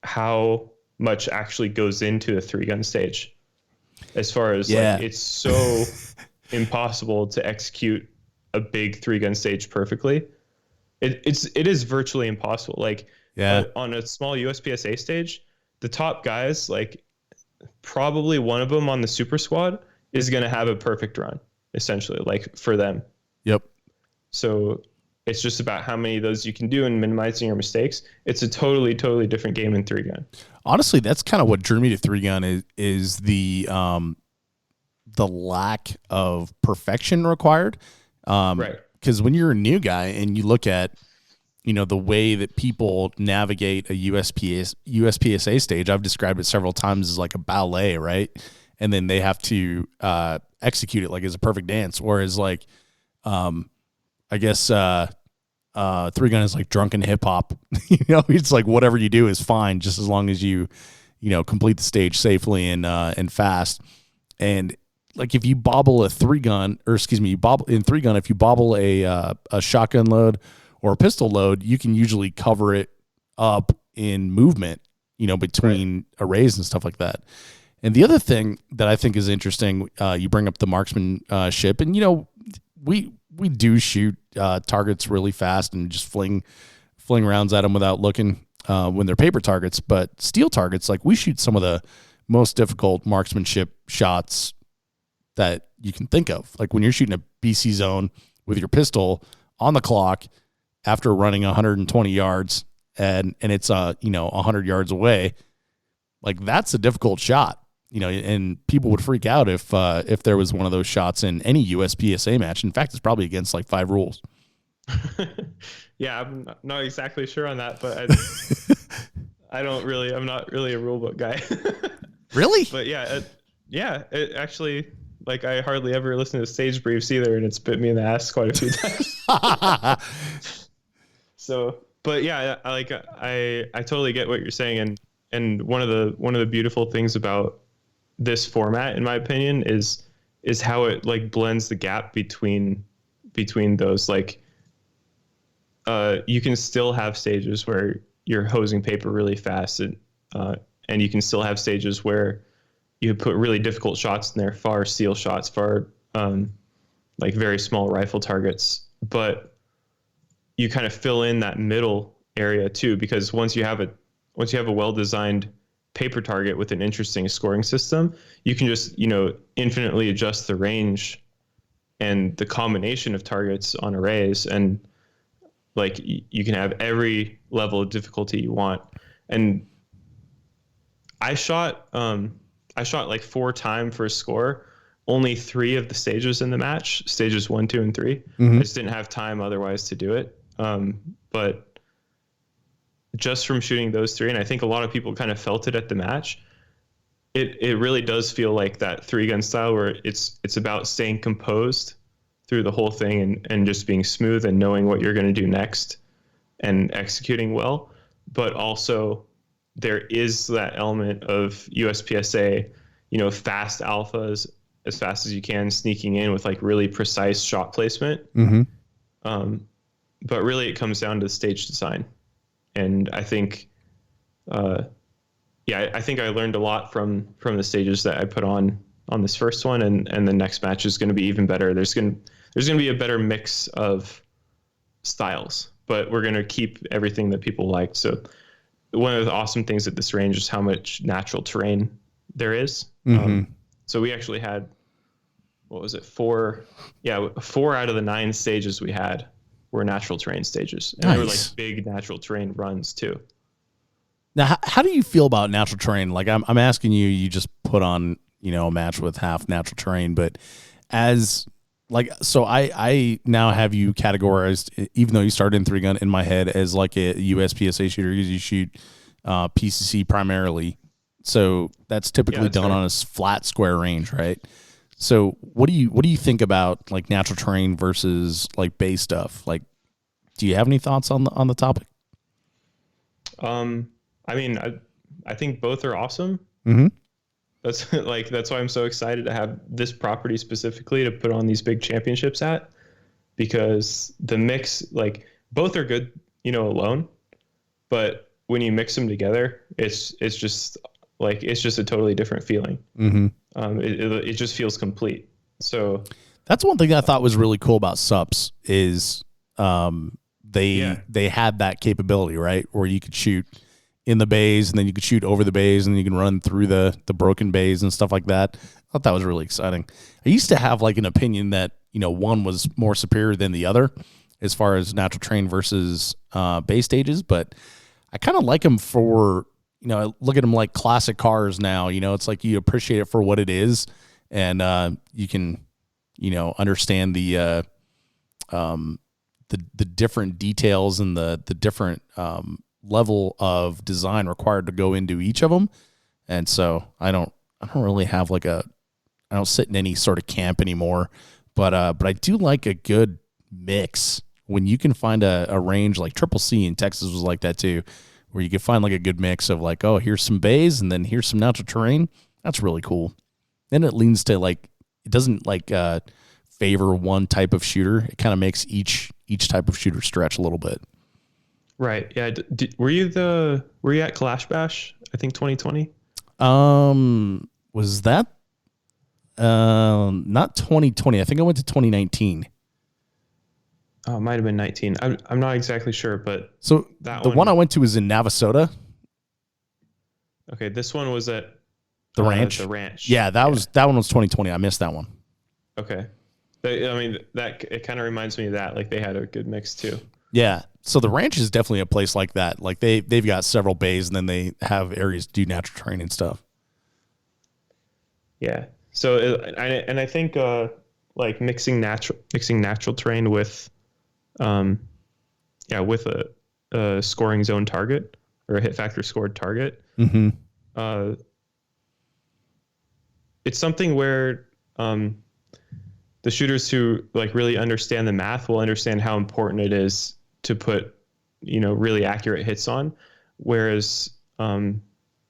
B: how much actually goes into a three gun stage, as far as like it's so impossible to execute a big three gun stage perfectly. It is virtually impossible. Like on a small USPSA stage, the top guys, like probably one of them on the super squad is going to have a perfect run, essentially, like for them.
A: Yep.
B: So it's just about how many of those you can do and minimizing your mistakes. It's a totally different game in three gun.
A: Honestly, that's kind of what drew me to three gun is the lack of perfection required.
B: Right.
A: Because when you're a new guy and you look at, the way that people navigate a USPSA stage, I've described it several times as like a ballet, right? And then they have to execute it like as a perfect dance. Whereas like, I guess three gun is like drunken hip hop. It's like whatever you do is fine, just as long as you complete the stage safely and fast. And like if you bobble a three gun, or excuse me, if you bobble a shotgun load or a pistol load, you can usually cover it up in movement, between arrays and stuff like that. And the other thing that I think is interesting, you bring up the marksmanship, and we do shoot targets really fast and just fling rounds at them without looking when they're paper targets. But steel targets, like we shoot some of the most difficult marksmanship shots that you can think of. Like when you're shooting a BC zone with your pistol on the clock after running 120 yards and it's 100 yards away, like that's a difficult shot. And people would freak out if there was one of those shots in any USPSA match. In fact, it's probably against like 5 rules.
B: Yeah, I'm not exactly sure on that, but I'm not really a rule book guy.
A: Really?
B: But it actually, like, I hardly ever listen to stage briefs either, and it's bit me in the ass quite a few times. So, but yeah, I totally get what you're saying, and one of the beautiful things about this format, in my opinion, is how it like blends the gap between those. Like, you can still have stages where you're hosing paper really fast, and you can still have stages where you put really difficult shots in there, far steel shots, far like very small rifle targets, but you kind of fill in that middle area too, because once you have a well-designed paper target with an interesting scoring system, you can just infinitely adjust the range and the combination of targets on arrays, and like you can have every level of difficulty you want. And I shot like 4 time for a score, only 3 of the stages in the match, stages 1, 2, and 3. I just didn't have time otherwise to do it. But just from shooting those 3, and I think a lot of people kind of felt it at the match, it really does feel like that 3-gun style where it's about staying composed through the whole thing and just being smooth and knowing what you're going to do next and executing well. But also there is that element of USPSA, fast alphas as fast as you can, sneaking in with like really precise shot placement. But really it comes down to stage design. And I think, I think I learned a lot from the stages that I put on this first one, and the next match is going to be even better. There's going to be a better mix of styles, but we're going to keep everything that people liked. So one of the awesome things at this range is how much natural terrain there is. So we actually had, 4 out of the 9 stages we had were natural terrain stages. And they were like big natural terrain runs too.
A: Now, how do you feel about natural terrain? Like I'm asking you just put on, a match with half natural terrain, but I now have you categorized, even though you started in 3-gun, in my head as like a USPSA shooter. You shoot PCC primarily. So that's typically done on a flat square range, right? So what do you think about like natural terrain versus like base stuff? Like, do you have any thoughts on the topic?
B: I mean, I think both are awesome.
A: Mm-hmm.
B: That's why I'm so excited to have this property specifically to put on these big championships at, because the mix, like both are good, alone, but when you mix them together, it's just a totally different feeling.
A: Mm-hmm.
B: It just feels complete. So
A: that's one thing I thought was really cool about SUPs is they had that capability, right, where you could shoot in the bays, and then you could shoot over the bays, and then you can run through the broken bays and stuff like that. I thought that was really exciting. I used to have like an opinion that, one was more superior than the other as far as natural terrain versus bay stages, but I kind of like them for, I look at them like classic cars now. It's like you appreciate it for what it is, and you can, understand the different details and the different level of design required to go into each of them. And so I don't really have I don't sit in any sort of camp anymore, but I do like a good mix when you can find a range like Triple C in Texas was like that too, where you can find like a good mix of like, oh, here's some bays and then here's some natural terrain. That's really cool. Then it leans to like, it doesn't like favor one type of shooter. It kind of makes each type of shooter stretch a little bit.
B: Right. Yeah. Were you at Clash Bash? I think 2020.
A: Was that not 2020? I think I went to 2019.
B: Oh, it might have been 19. I'm not exactly sure, but
A: so the one I went to was in Navasota.
B: Okay, this one was at
A: the ranch.
B: The ranch.
A: Yeah, that one was 2020. I missed that one.
B: Okay. It kind of reminds me of that. Like they had a good mix too.
A: Yeah. So the ranch is definitely a place like that. Like they've got several bays, and then they have areas to do natural terrain and stuff.
B: Yeah. So I think like mixing natural terrain with with a scoring zone target or a hit factor scored target.
A: Mm-hmm.
B: It's something where the shooters who like really understand the math will understand how important it is to put, really accurate hits on. Whereas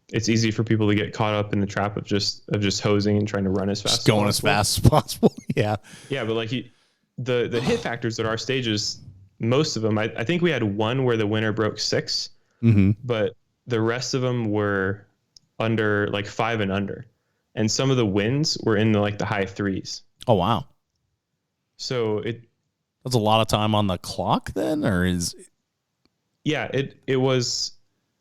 B: it's easy for people to get caught up in the trap of just hosing and trying to run as fast
A: just going as fast as possible. Yeah.
B: Yeah. But like the hit factors at our stages, most of them, I think we had one where the winner broke 6,
A: mm-hmm.
B: but the rest of them were under like 5 and under. And some of the wins were in the high 3s.
A: Oh, wow.
B: So
A: that's a lot of time on the clock then, or is?
B: Yeah, it was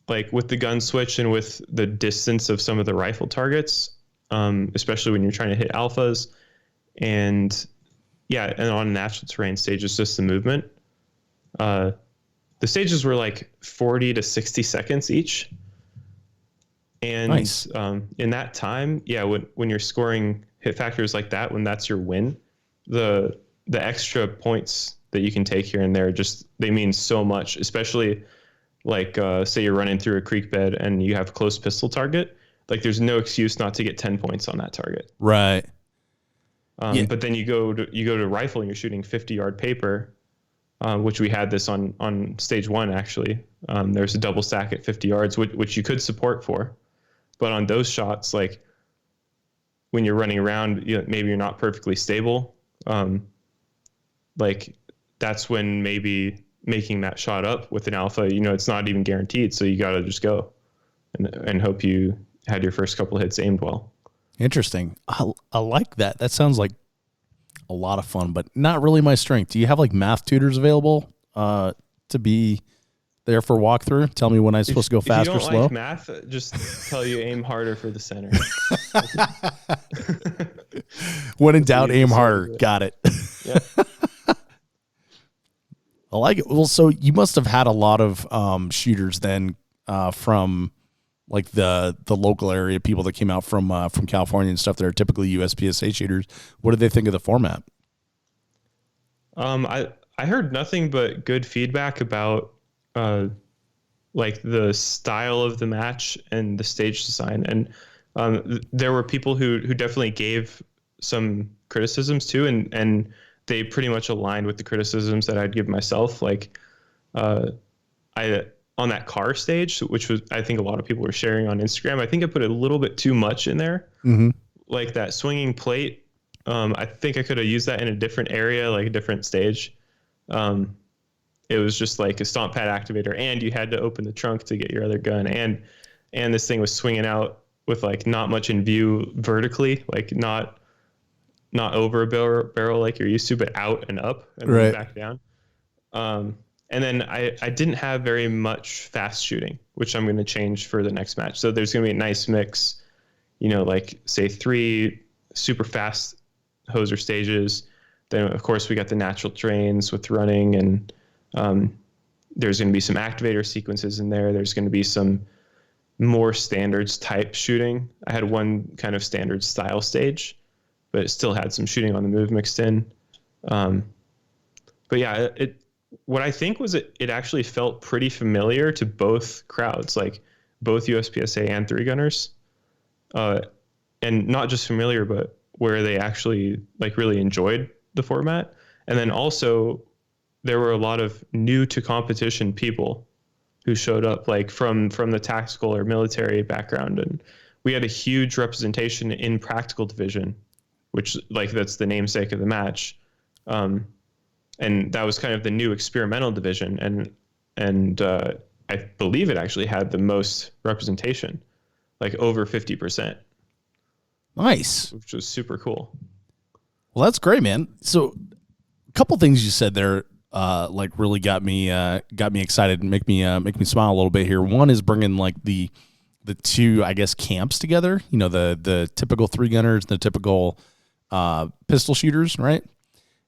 B: like with the gun switch and with the distance of some of the rifle targets, especially when you're trying to hit alphas, and on natural terrain stages, just the movement. The stages were like 40 to 60 seconds each. And
A: nice.
B: In that time, when you're scoring hit factors like that, when that's your win, the extra points that you can take here and there, they mean so much, especially like say you're running through a creek bed and you have a close pistol target. Like there's no excuse not to get 10 points on that target.
A: Right.
B: But then you go to rifle and you're shooting 50-yard paper, which we had this on stage 1 actually. There's a double stack at 50 yards, which you could support for, but on those shots, like when you're running around, maybe you're not perfectly stable. Like that's when maybe making that shot up with an alpha, it's not even guaranteed. So you got to just go and hope you had your first couple of hits aimed well.
A: Interesting. I like that. That sounds like a lot of fun, but not really my strength. Do you have like math tutors available to be there for walkthrough? Tell me when I'm supposed to go fast or slow.
B: If you don't like math, just tell you aim harder for the center.
A: When in doubt, aim harder. Got it.
B: Yeah.
A: I like it. Well, so you must have had a lot of shooters then from like the local area, people that came out from California and stuff that are typically USPSA shooters. What did they think of the format?
B: I heard nothing but good feedback about like the style of the match and the stage design. And there were people who definitely gave some criticisms too, and they pretty much aligned with the criticisms that I'd give myself. Like I on that car stage, which was, I think a lot of people were sharing on Instagram. I think I put a little bit too much in there, like that swinging plate. I think I could have used that in a different area, like a different stage. It was just like a stomp pad activator, and you had to open the trunk to get your other gun, and this thing was swinging out with like not much in view vertically, like not over a barrel like you're used to, but out and up and then back down. And then I didn't have very much fast shooting, which I'm going to change for the next match. So there's going to be a nice mix, like say 3 super fast hoser stages. Then of course we got the natural terrains with running, and there's going to be some activator sequences in there. There's going to be some more standards type shooting. I had one kind of standard style stage, but it still had some shooting on the move mixed in. But yeah, what I think was it actually felt pretty familiar to both crowds, like both USPSA and 3-gunners. And not just familiar, but where they actually like really enjoyed the format. And then also there were a lot of new to competition people who showed up, like from the tactical or military background. And we had a huge representation in practical division, which like that's the namesake of the match. And that was kind of the new experimental division. And I believe it actually had the most representation, like over 50%.
A: Nice.
B: Which was super cool.
A: Well, that's great, man. So a couple things you said there, like really got me excited and make me smile a little bit here. One is bringing like the 2, I guess, camps together, the typical 3-gunners, the typical pistol shooters, right?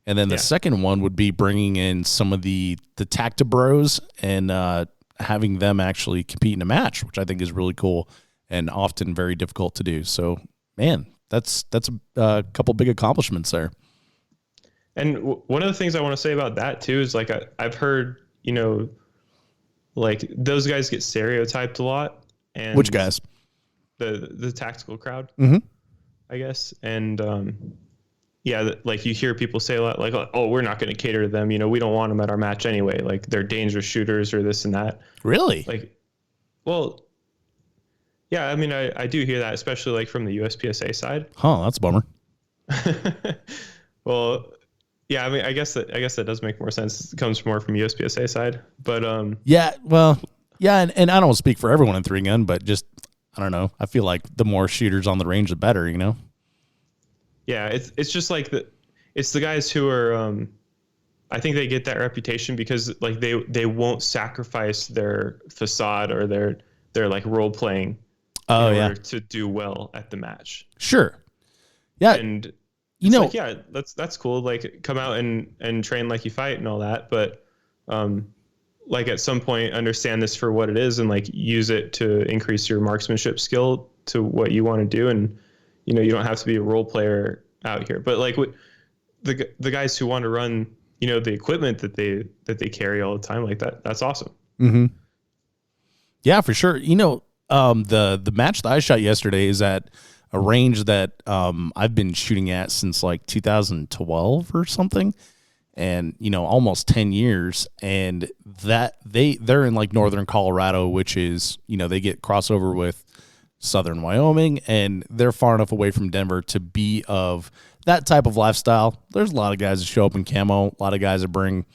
A: And then the second one would be bringing in some of the Tactibros and having them actually compete in a match, which I think is really cool and often very difficult to do. So, man, that's a couple big accomplishments there.
B: And one of the things I want to say about that too is like I've heard, like those guys get stereotyped a lot. And
A: which guys?
B: The tactical crowd, I guess. And yeah, like you hear people say a lot, like, oh, we're not going to cater to them. We don't want them at our match anyway. Like they're dangerous shooters or this and that.
A: Really?
B: Like, well, yeah, I mean, I do hear that, especially like from the USPSA side.
A: Huh, that's a bummer.
B: Well, yeah, I mean, I guess that does make more sense. It comes more from USPSA side, but
A: yeah, well, yeah, and I don't speak for everyone in 3-gun, but just I don't know. I feel like the more shooters on the range, the better,
B: Yeah, it's just like it's the guys who are I think they get that reputation because like they won't sacrifice their facade or their like role playing in order to do well at the match.
A: Sure. Yeah.
B: And like, yeah, that's cool. Like come out and train like you fight and all that, but like at some point understand this for what it is and like use it to increase your marksmanship skill to what you want to do. And you don't have to be a role player out here, but like the guys who want to run, the equipment that they carry all the time, like that's awesome.
A: Mm-hmm. Yeah, for sure. The match that I shot yesterday is at a range that I've been shooting at since like 2012 or something, and almost 10 years. And that they're in like northern Colorado, which is they get crossover with southern Wyoming, and they're far enough away from Denver to be of that type of lifestyle. There's a lot of guys that show up in camo, a lot of guys that bring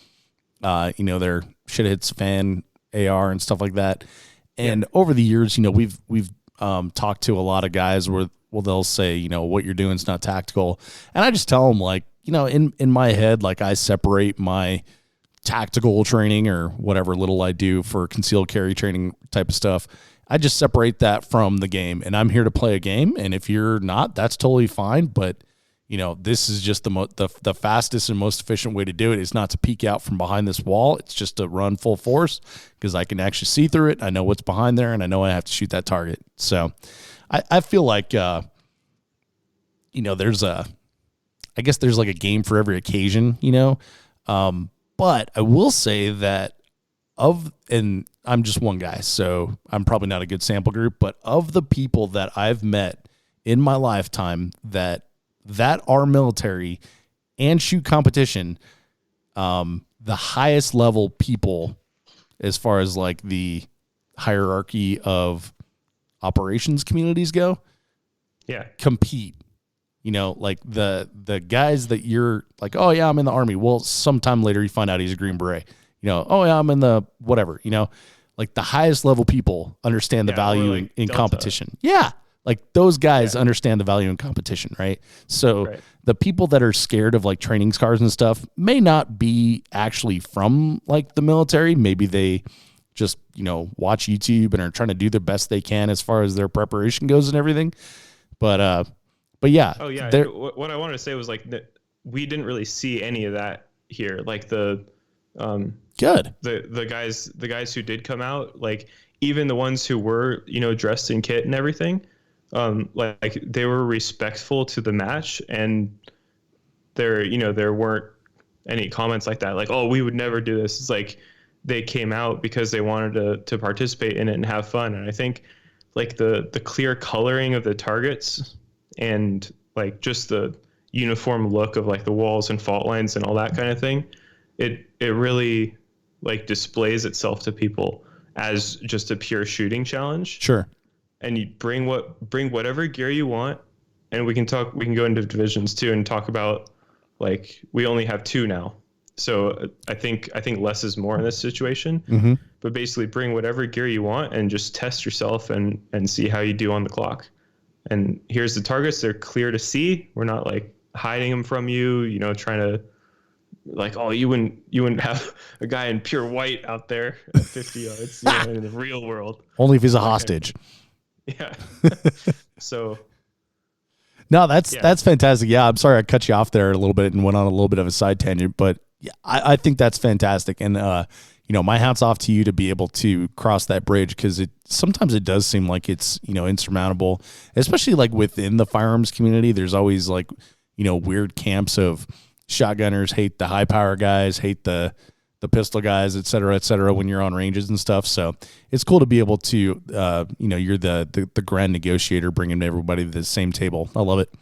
A: their shit hits fan AR and stuff like that. And over the years, we've talked to a lot of guys where they'll say, what you're doing is not tactical. And I just tell them like, in my head, like I separate my tactical training or whatever little I do for concealed carry training type of stuff. I just separate that from the game, and I'm here to play a game. And if you're not, that's totally fine. But this is just the fastest and most efficient way to do it is not to peek out from behind this wall. It's just to run full force because I can actually see through it. I know what's behind there, and I know I have to shoot that target. So I feel like, there's there's like a game for every occasion, but I will say that and I'm just one guy, so I'm probably not a good sample group, but of the people that I've met in my lifetime that are military and shoot competition, the highest level people as far as like the hierarchy of operations communities go.
B: Yeah.
A: Compete. Like the guys that you're like, oh yeah, I'm in the Army. Well, sometime later you find out he's a Green Beret. Oh yeah, I'm in the whatever. Like the highest level people understand the value
B: like
A: in
B: Delta.
A: Competition. Yeah. Like those guys understand the value in competition, right? So the people that are scared of like training scars and stuff may not be actually from like the military. Maybe they just, watch YouTube and are trying to do the best they can as far as their preparation goes and everything. But yeah.
B: Oh yeah. What I wanted to say was like that we didn't really see any of that here. Like the
A: good.
B: The guys who did come out, like even the ones who were, dressed in kit and everything, like they were respectful to the match, and there weren't any comments like that, like, oh, we would never do this. It's like they came out because they wanted to participate in it and have fun. And I think like the clear coloring of the targets and like just the uniform look of like the walls and fault lines and all that kind of thing, it really like displays itself to people as just a pure shooting challenge.
A: Sure.
B: And you bring whatever gear you want, and we can go into divisions too and talk about, like, we only have 2 now. So I think less is more in this situation.
A: Mm-hmm.
B: But basically bring whatever gear you want and just test yourself and see how you do on the clock. And here's the targets. They're clear to see. We're not like hiding them from you, trying to like, oh, you wouldn't have a guy in pure white out there at 50 yards in the real world.
A: Only if he's a hostage.
B: Yeah. So.
A: No, that's fantastic. Yeah, I'm sorry I cut you off there a little bit and went on a little bit of a side tangent, but yeah, I think that's fantastic. And my hat's off to you to be able to cross that bridge, because sometimes it does seem like it's insurmountable, especially like within the firearms community. There's always like weird camps of shotgunners hate the high power guys, hate the pistol guys, et cetera, when you're on ranges and stuff. So it's cool to be able to, you're the grand negotiator, bringing everybody to the same table. I love it.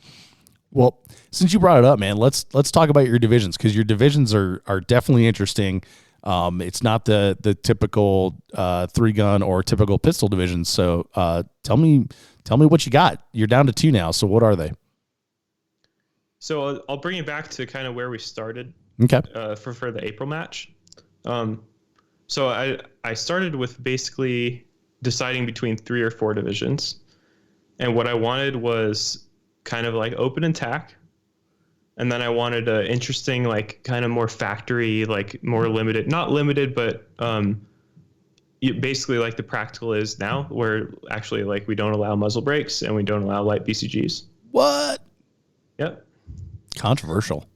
A: Well, since you brought it up, man, let's talk about your divisions, because your divisions are definitely interesting. It's not the typical 3-gun or typical pistol division. So tell me what you got. You're down to 2 now. So what are they?
B: So I'll bring you back to kind of where we started.
A: Okay.
B: For the April match. So I started with basically deciding between 3 or 4 divisions. And what I wanted was kind of like open attack. And then I wanted an interesting, like kind of more factory, like more limited, not limited, but basically like the practical is now, where actually like we don't allow muzzle brakes and we don't allow light BCGs.
A: What?
B: Yep.
A: Controversial.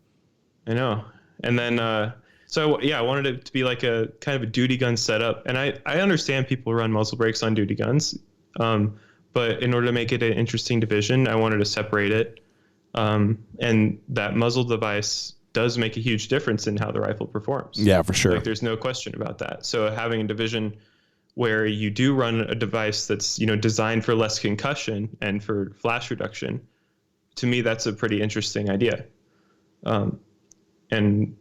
B: I know. And then, so yeah, I wanted it to be like a kind of a duty gun setup. And I understand people run muzzle brakes on duty guns. But in order to make it an interesting division, I wanted to separate it. And that muzzle device does make a huge difference in how the rifle performs.
A: Yeah, for sure.
B: Like there's no question about that. So having a division where you do run a device that's, designed for less concussion and for flash reduction, to me, that's a pretty interesting idea. And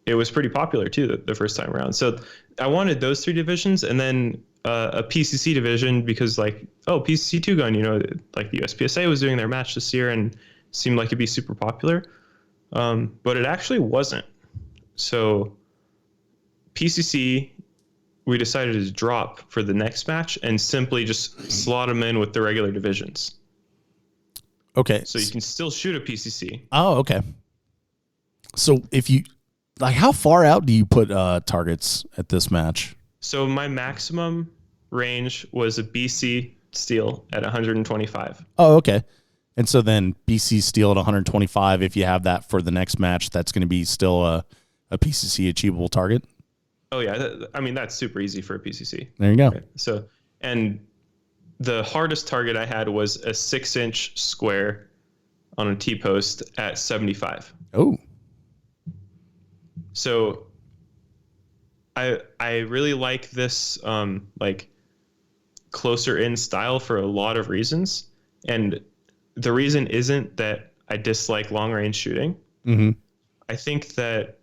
B: it was pretty popular too the first time around. So I wanted those 3 divisions, and then a PCC division, because like, PCC 2-gun, like the USPSA was doing their match this year and seemed like it'd be super popular. But it actually wasn't. So PCC, we decided to drop for the next match and simply just slot them in with the regular divisions.
A: Okay.
B: So you can still shoot a PCC.
A: Oh, okay. So if you like, how far out do you put targets at this match?
B: So my maximum range was a BC steel at 125.
A: Oh, okay. And so then BC steel at 125, if you have that for the next match, that's going to be still a PCC achievable target?
B: Oh, yeah. I mean, that's super easy for a PCC.
A: There you go.
B: Right? So, and the hardest target I had was a 6-inch square on a T-post at 75.
A: Oh.
B: So I really like this like closer in style for a lot of reasons. And the reason isn't that I dislike long range shooting.
A: Mm-hmm.
B: I think that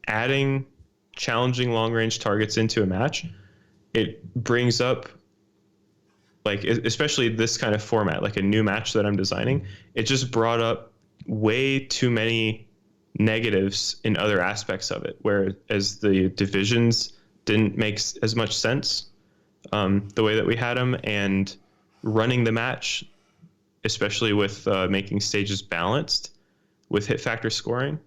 B: adding challenging long range targets into a match, it brings up, like, especially this kind of format, like a new match that I'm designing, it just brought up way too many negatives in other aspects of it, whereas the divisions didn't make as much sense the way that we had them, and running the match, especially with making stages balanced with hit factor scoring,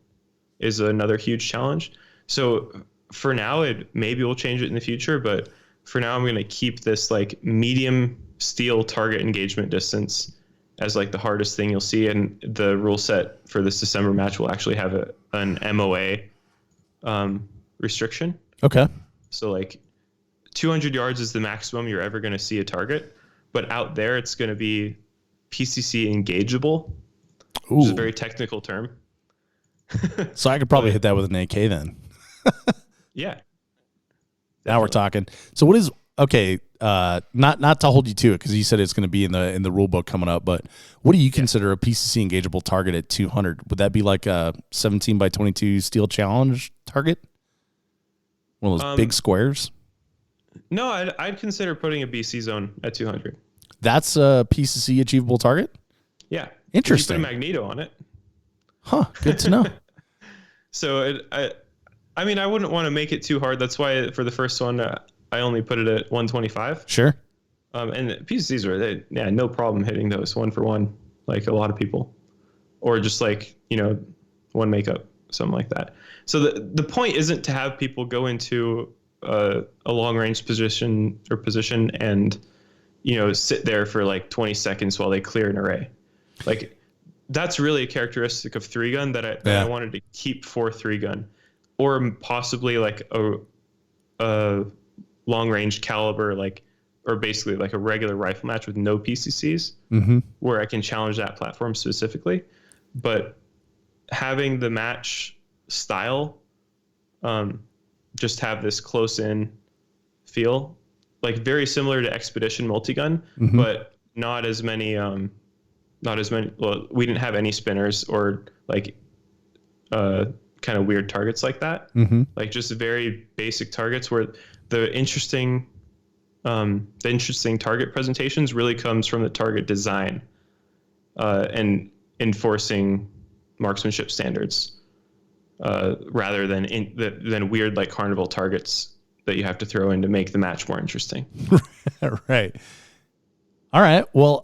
B: is another huge challenge. So for now, maybe we'll change it in the future, but for now I'm going to keep this like medium steel target engagement distance as like the hardest thing you'll see. And the rule set for this December match will actually have an MOA restriction.
A: Okay.
B: So like 200 yards is the maximum you're ever going to see a target, but out there it's going to be PCC engageable, which is a very technical term.
A: So I could probably hit that with an AK then.
B: Yeah.
A: Now we're talking. So what is, okay, not to hold you to it, because you said it's going to be in the rule book coming up, but what do you consider a PCC engageable target at 200? Would that be like a 17 by 22 steel challenge target? One of those big squares?
B: No, I'd consider putting a BC zone at 200.
A: That's a PCC achievable target?
B: Yeah.
A: Interesting.
B: You put a magneto on it.
A: Huh. Good to know.
B: So I mean, I wouldn't want to make it too hard. That's why for the first one, I only put it at 125.
A: Sure.
B: And the PCCs no problem hitting those one for one, like a lot of people, or just like, one makeup, something like that. So the point isn't to have people go into a long range position and, sit there for like 20 seconds while they clear an array. Like that's really a characteristic of 3-gun that I wanted to keep for 3-gun, or possibly like a long range caliber, or basically like a regular rifle match with no PCCs, where I can challenge that platform specifically. But having the match style just have this close in feel, like very similar to Expedition multi-gun, but not as many, well, we didn't have any spinners or like kind of weird targets like that. Like just very basic targets, where the interesting target presentations really comes from the target design and enforcing marksmanship standards, rather than weird like carnival targets that you have to throw in to make the match more interesting.
A: Right. All right. Well,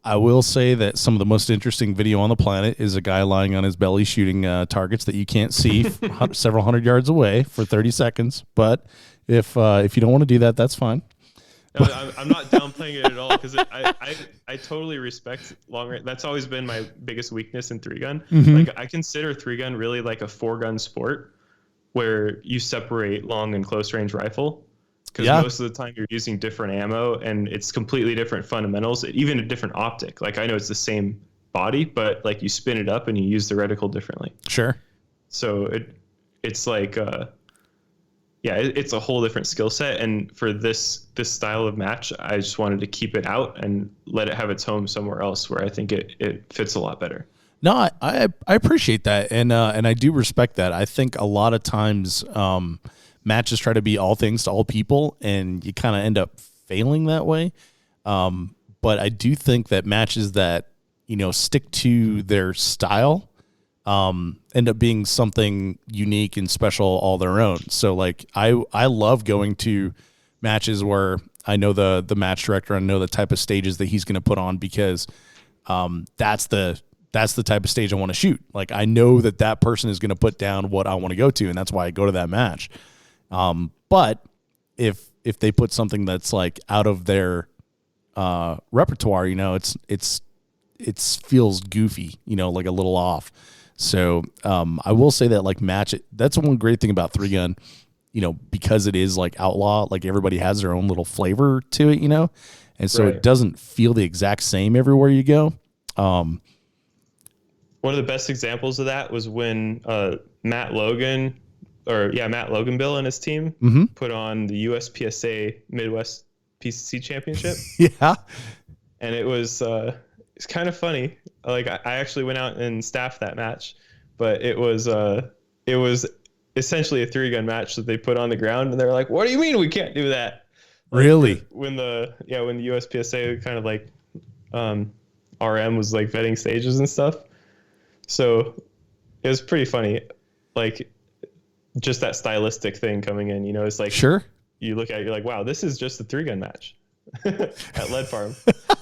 A: I will say that some of the most interesting video on the planet is a guy lying on his belly shooting targets that you can't see several hundred yards away for 30 seconds. But if you don't want to do that, that's fine.
B: No, I'm not downplaying it at all, because I totally respect long range. That's always been my biggest weakness in 3-gun. Like I consider 3-gun really like a 4-gun sport, where you separate long and close range rifle, because most of the time you're using different ammo and it's completely different fundamentals, even a different optic. Like I know it's the same body, but like you spin it up and you use the reticle differently.
A: Sure.
B: So it's like it's a whole different skill set. And for this style of match, I just wanted to keep it out and let it have its home somewhere else, where I think it fits a lot better.
A: No, I appreciate that, and I do respect that. I think a lot of times matches try to be all things to all people, and you kind of end up failing that way. But I do think that matches that stick to their style end up being something unique and special all their own. So like I love going to matches where I know the match director, I know the type of stages that he's going to put on, because that's the type of stage I want to shoot. Like I know that person is going to put down what I want to go to, and that's why I go to that match. But if they put something that's like out of their repertoire, it feels goofy, like a little off. So I will say that like that's one great thing about 3-gun, because it is like outlaw, like everybody has their own little flavor to it, and so It doesn't feel the exact same everywhere you go.
B: One of the best examples of that was when Matt Loganville and his team put on the USPSA Midwest PCC Championship.
A: Yeah.
B: And it's kind of funny. Like I actually went out and staffed that match, but it was essentially a 3-gun match that they put on the ground, and they're like, "What do you mean we can't do that?" Like,
A: Really?
B: when the USPSA kind of like RM was like vetting stages and stuff. So it was pretty funny, like just that stylistic thing coming in. It's like
A: Sure.
B: you look at it, you're like, wow, this is just a 3-gun match at Lead Farm,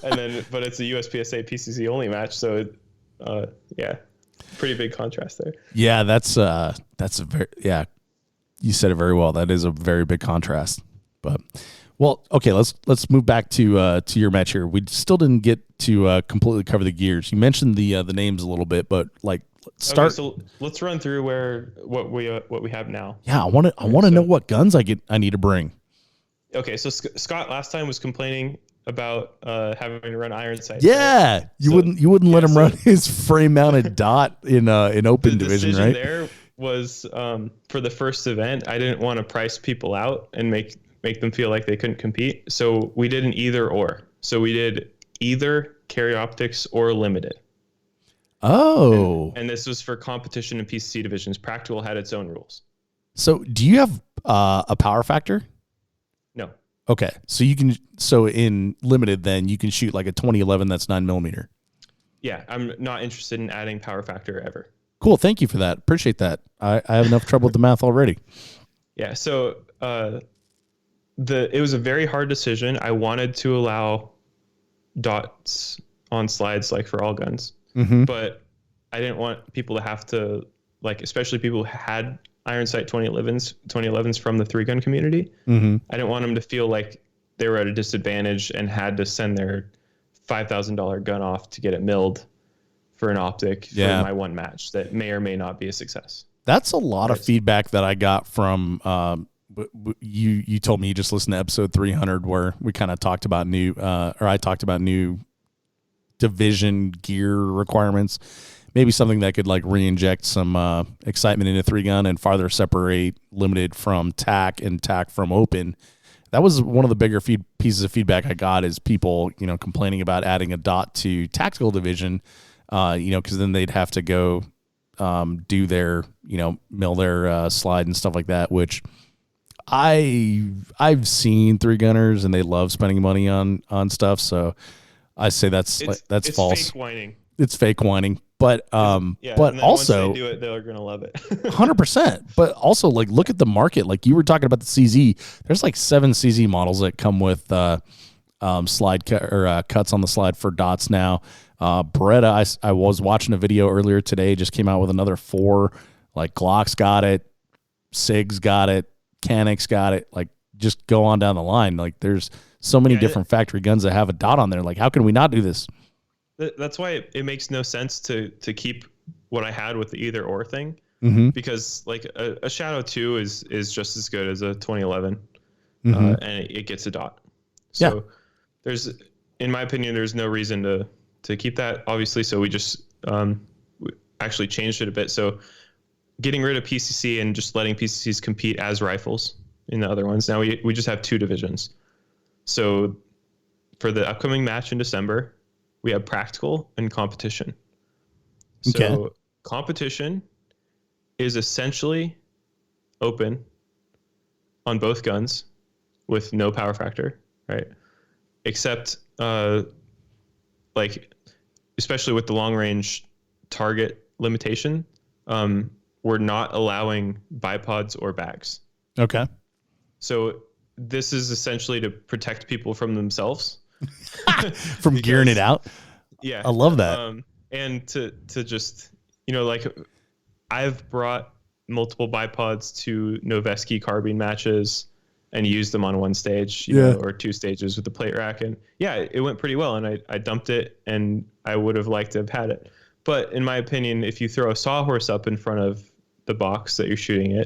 B: but it's a USPSA PCC only match. So yeah, pretty big contrast there.
A: Yeah, that's a very, yeah, you said it very well. That is a very big contrast. But well, okay, let's move back to your match here. We still didn't get to completely cover the gears. You mentioned the names a little bit, but like start.
B: Okay, so let's run through what we have now.
A: Yeah, I want to know what guns I need to bring.
B: Okay, so Scott last time was complaining about having to run iron sights.
A: Yeah,
B: right?
A: you wouldn't let him run his frame mounted dot in open division, right?
B: There was for the first event, I didn't want to price people out and make them feel like they couldn't compete. So we did an either or. So we did either carry optics or limited.
A: Oh.
B: And this was for competition and PCC divisions. Practical had its own rules.
A: So do you have a power factor?
B: No.
A: Okay. So in limited, then you can shoot like a 2011 that's 9mm.
B: Yeah, I'm not interested in adding power factor ever.
A: Cool. Thank you for that. Appreciate that. I have enough trouble with the math already.
B: Yeah. So it was a very hard decision. I wanted to allow dots on slides like for all guns, but I didn't want people to have to, like, especially people who had iron sight 2011s from the 3-gun community. I didn't want them to feel like they were at a disadvantage and had to send their $5,000 gun off to get it milled for an optic for my one match that may or may not be a success.
A: That's a lot of feedback that I got from you told me you just listened to episode 300 where we kind of talked about I talked about new division gear requirements, maybe something that could like re-inject some excitement into 3-gun and farther separate limited from TAC and TAC from open. That was one of the bigger pieces of feedback I got, is people, complaining about adding a dot to tactical division, because then they'd have to go do their, mill their slide and stuff like that, which I've seen 3-gunners and they love spending money on stuff. So I say that's false.
B: Fake whining.
A: It's fake whining. But but also
B: once they do it, they're gonna love it.
A: 100%. But also, like, look at the market. Like you were talking about the CZ. There's like 7 CZ models that come with slide cuts on the slide for dots now. Beretta, I was watching a video earlier today, just came out with another 4. Like Glock's got it, SIG's got it, Canics got it. Like, just go on down the line. Like, there's so many different factory guns that have a dot on there. Like, how can we not do this?
B: That's why it makes no sense to keep what I had with the either or thing, because like a Shadow 2 is just as good as a 2011, and it gets a dot. So there's, in my opinion, there's no reason to keep that, obviously. So we just we actually changed it a bit. So getting rid of PCC and just letting PCCs compete as rifles in the other ones. Now we just have 2 divisions. So for the upcoming match in December, we have practical and competition. So competition is essentially open on both guns with no power factor, right? Except like, especially with the long range target limitation, we're not allowing bipods or bags.
A: Okay.
B: So this is essentially to protect people from themselves.
A: From gearing it out.
B: Yeah.
A: I love that.
B: And to just, like, I've brought multiple bipods to Noveski carbine matches and used them on one stage, or 2 stages with the plate rack. And it went pretty well. And I dumped it, and I would have liked to have had it. But in my opinion, if you throw a sawhorse up in front of the box that you're shooting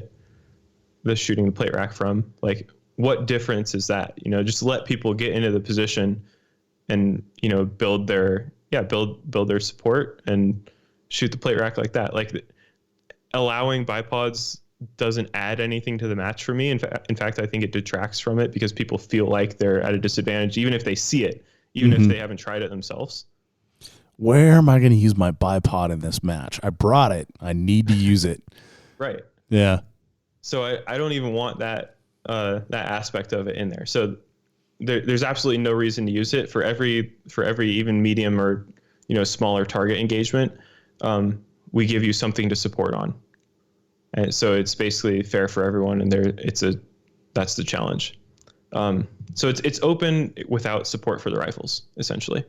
B: the plate rack from, like, what difference is that? Just let people get into the position and, build their support and shoot the plate rack like that. Like, allowing bipods doesn't add anything to the match for me. In fact, I think it detracts from it, because people feel like they're at a disadvantage, even if they see it, even if they haven't tried it themselves.
A: Where am I going to use my bipod in this match? I brought it. I need to use it.
B: Right.
A: Yeah.
B: So I don't even want that aspect of it in there. So there's absolutely no reason to use it for every even medium or smaller target engagement. We give you something to support on, and so it's basically fair for everyone. And that's the challenge. So it's open without support for the rifles, essentially.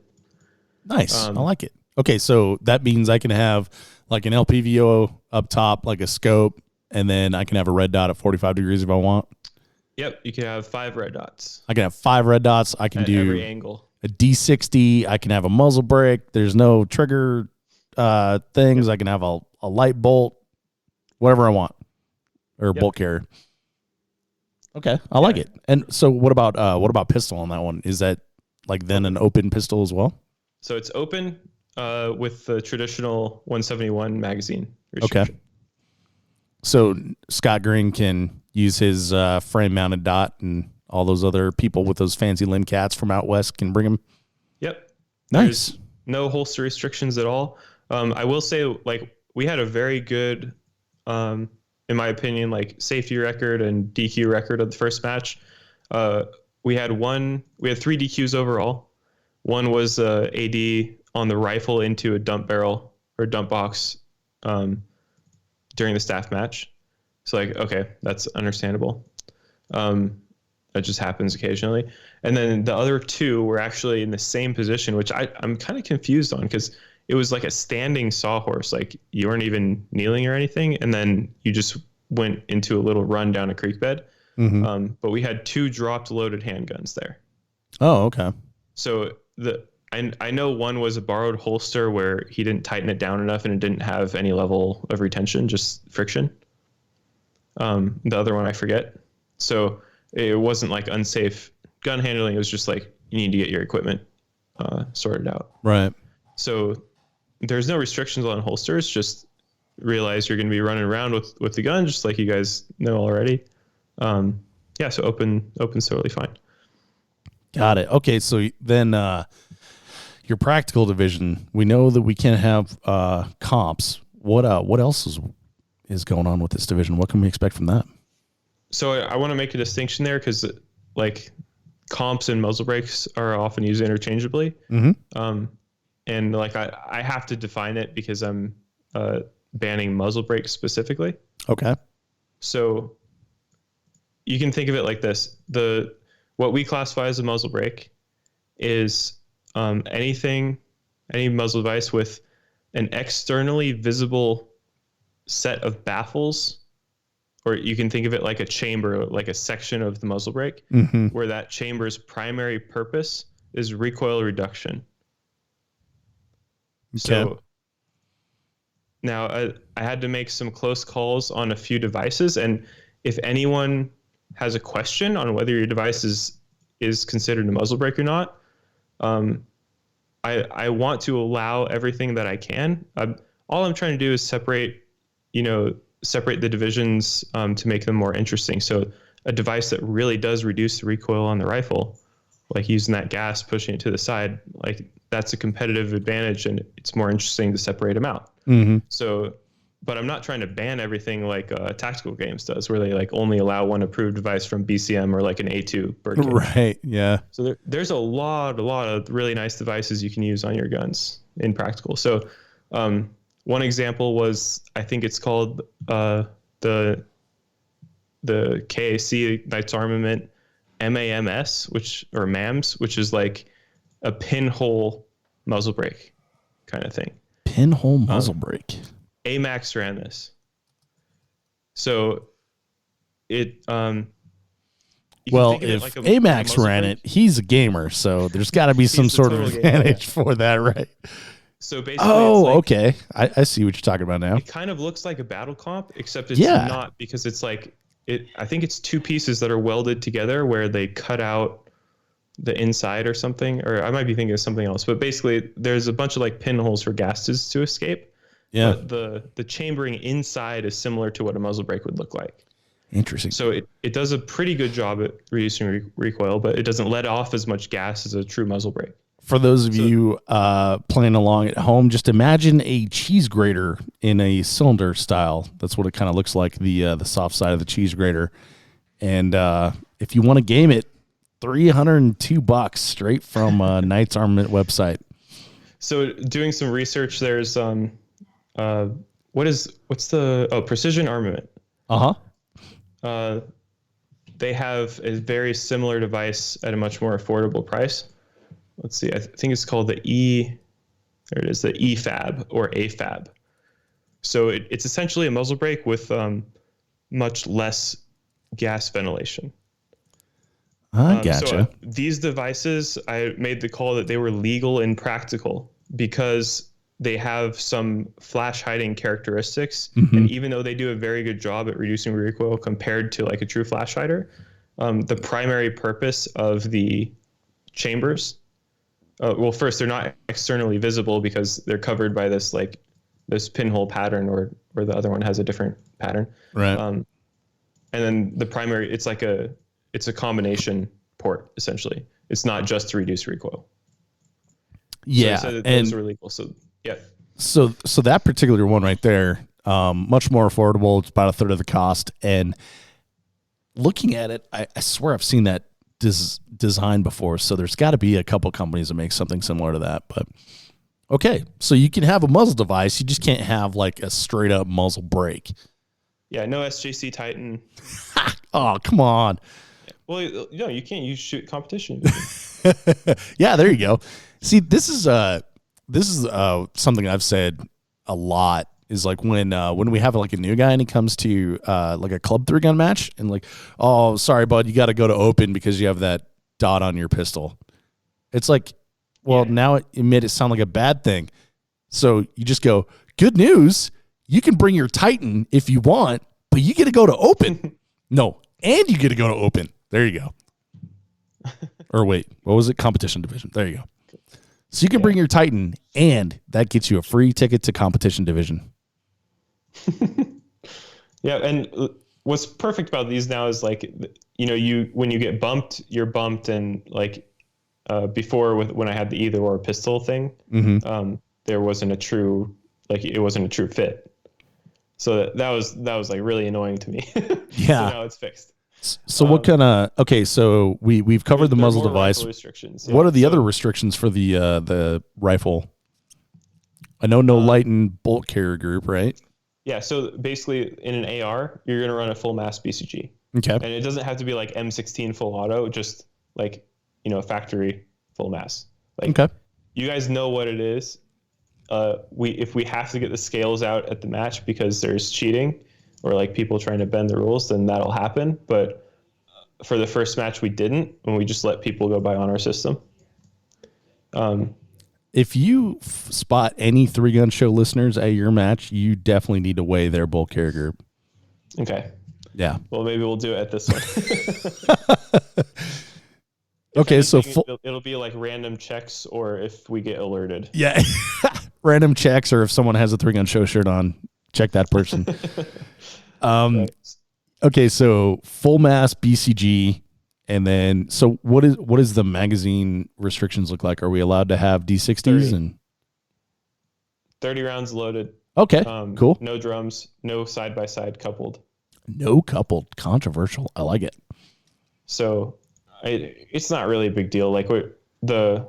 A: Nice. I like it. Okay, so that means I can have like an LPVO up top, like a scope, and then I can have a red dot at 45 degrees if I want.
B: Yep, you can have 5 red dots.
A: I can have 5 red dots. I can
B: at
A: do
B: every angle.
A: A D60. I can have a muzzle brake. There's no trigger things. Yep. I can have a light bolt, whatever I want, or a bolt carrier. Okay, I like it. And so what about pistol on that one? Is that like then an open pistol as well?
B: So it's open with the traditional 171 magazine restriction.
A: Okay. So Scott Green can use his frame-mounted dot, and all those other people with those fancy limb cats from out west can bring them?
B: Yep.
A: Nice.
B: There's no holster restrictions at all. I will say, like, we had a very good, in my opinion, like safety record and DQ record of the first match. We had 3 DQs overall. One was AD on the rifle into a dump barrel or dump box during the staff match. So like, okay, that's understandable. That just happens occasionally. And then the other 2 were actually in the same position, which I'm kind of confused on, because it was like a standing sawhorse. Like you weren't even kneeling or anything. And then you just went into a little run down a creek bed. Mm-hmm. But we had 2 dropped loaded handguns there.
A: Oh, okay.
B: So I know one was a borrowed holster where he didn't tighten it down enough and it didn't have any level of retention, just friction. The other one I forget. So it wasn't like unsafe gun handling. It was just like you need to get your equipment sorted out.
A: Right.
B: So there's no restrictions on holsters. Just realize you're going to be running around with the gun, just like you guys know already. So open's totally fine.
A: Got it. Okay, so then your practical division, we know that we can't have comps. What else is going on with this division? What can we expect from that?
B: So I want to make a distinction there, because like comps and muzzle brakes are often used interchangeably. Mm-hmm. And like I have to define it because I'm banning muzzle brakes specifically.
A: Okay. So
B: you can think of it like this. What we classify as a muzzle brake is any muzzle device with an externally visible set of baffles, or you can think of it like a chamber, like a section of the muzzle brake, mm-hmm. where that chamber's primary purpose is recoil reduction. Okay. So now I had to make some close calls on a few devices, and if anyone has a question on whether your device is considered a muzzle brake or not, I want to allow everything that I can. All I'm trying to do is separate the divisions to make them more interesting. So a device that really does reduce the recoil on the rifle, like using that gas, pushing it to the side, like that's a competitive advantage, and it's more interesting to separate them out. Mm-hmm. So, but I'm not trying to ban everything like Tactical Games does, where they like only allow one approved device from BCM or like an A2 bird cage.
A: Right. Yeah.
B: So there's a lot of really nice devices you can use on your guns in practical. So one example was, I think it's called the KAC Knights Armament MAMS, or MAMS, which is like a pinhole muzzle brake kind of thing.
A: Pinhole muzzle brake.
B: Max ran this. So it
A: if Max ran it, he's a gamer, so there's got to be some sort of advantage for that, right?
B: So basically,
A: okay. I see what you're talking about now.
B: It kind of looks like a battle comp, except it's not, because it's like I think it's 2 pieces that are welded together where they cut out the inside or something, or I might be thinking of something else. But basically, there's a bunch of like pinholes for gases to escape. Yeah. But the chambering inside is similar to what a muzzle brake would look like.
A: Interesting.
B: So it does a pretty good job at reducing recoil, but it doesn't let off as much gas as a true muzzle brake.
A: For those of you playing along at home, just imagine a cheese grater in a cylinder style. That's what it kind of looks like, the soft side of the cheese grater. And if you want to game it, $302 straight from Knight's Armament website.
B: So doing some research, there's what's the Precision Armament. They have a very similar device at a much more affordable price. Let's see, I think it's called the EFAB or AFAB. So it's essentially a muzzle brake with much less gas ventilation.
A: Gotcha.
B: So these devices, I made the call that they were legal and practical because they have some flash hiding characteristics.
A: Mm-hmm.
B: And even though they do a very good job at reducing recoil compared to like a true flash hider, the primary purpose of the chambers, well, first, they're not externally visible because they're covered by this pinhole pattern, or the other one has a different pattern.
A: Right.
B: And then the primary, it's a combination port, essentially. It's not just to reduce recoil.
A: Yeah.
B: So
A: and
B: those are illegal. So, yeah.
A: So that particular one right there, much more affordable. It's about a third of the cost. And looking at it, I swear I've seen that design before. So there's got to be a couple companies that make something similar to that. But okay, so you can have a muzzle device. You just can't have like a straight up muzzle brake.
B: Yeah, no SJC Titan.
A: Oh, come on.
B: Well, you can't use shoot competition.
A: Yeah, there you go. See, this is something I've said a lot, is like when we have like a new guy and he comes to like a club 3-gun match and like, oh, sorry, bud, you got to go to open because you have that dot on your pistol. It's like, well, now it made it sound like a bad thing. So you just go, good news, you can bring your Titan if you want, but you get to go to open. No, and you get to go to open. There you go. Or wait, what was it? Competition division. There you go. So you can bring your Titan, and that gets you a free ticket to competition division.
B: Yeah, and what's perfect about these now is like, when you get bumped, you're bumped, and like before when I had the either or pistol thing,
A: mm-hmm.
B: There wasn't a true fit. So that was like really annoying to me.
A: Yeah.
B: So now it's fixed.
A: So what kind of, okay, so we've covered the muzzle device.
B: Restrictions.
A: Yeah. What are the other restrictions for the rifle? I know no light and bolt carrier group, right?
B: Yeah, so basically in an AR, you're going to run a full mass BCG.
A: Okay.
B: And it doesn't have to be like M16 full auto, just like, factory full mass. Like,
A: okay.
B: You guys know what it is. If we have to get the scales out at the match because there's cheating or like people trying to bend the rules, then that'll happen. But for the first match, we didn't, and we just let people go by honor system.
A: If you spot any 3-Gun Show listeners at your match, you definitely need to weigh their bull carrier group.
B: Okay.
A: Yeah.
B: Well, maybe we'll do it at this one.
A: Okay,
B: anything,
A: so
B: it'll be like random checks, or if we get alerted.
A: Yeah. Random checks, or if someone has a 3-Gun Show shirt on, check that person. Okay, so full mass BCG. And then, so what is the magazine restrictions look like? Are we allowed to have D60s
B: 30.
A: and
B: 30 rounds loaded?
A: Okay, cool.
B: No drums, no side by side coupled.
A: No coupled, controversial. I like it.
B: So, it's not really a big deal. Like maybe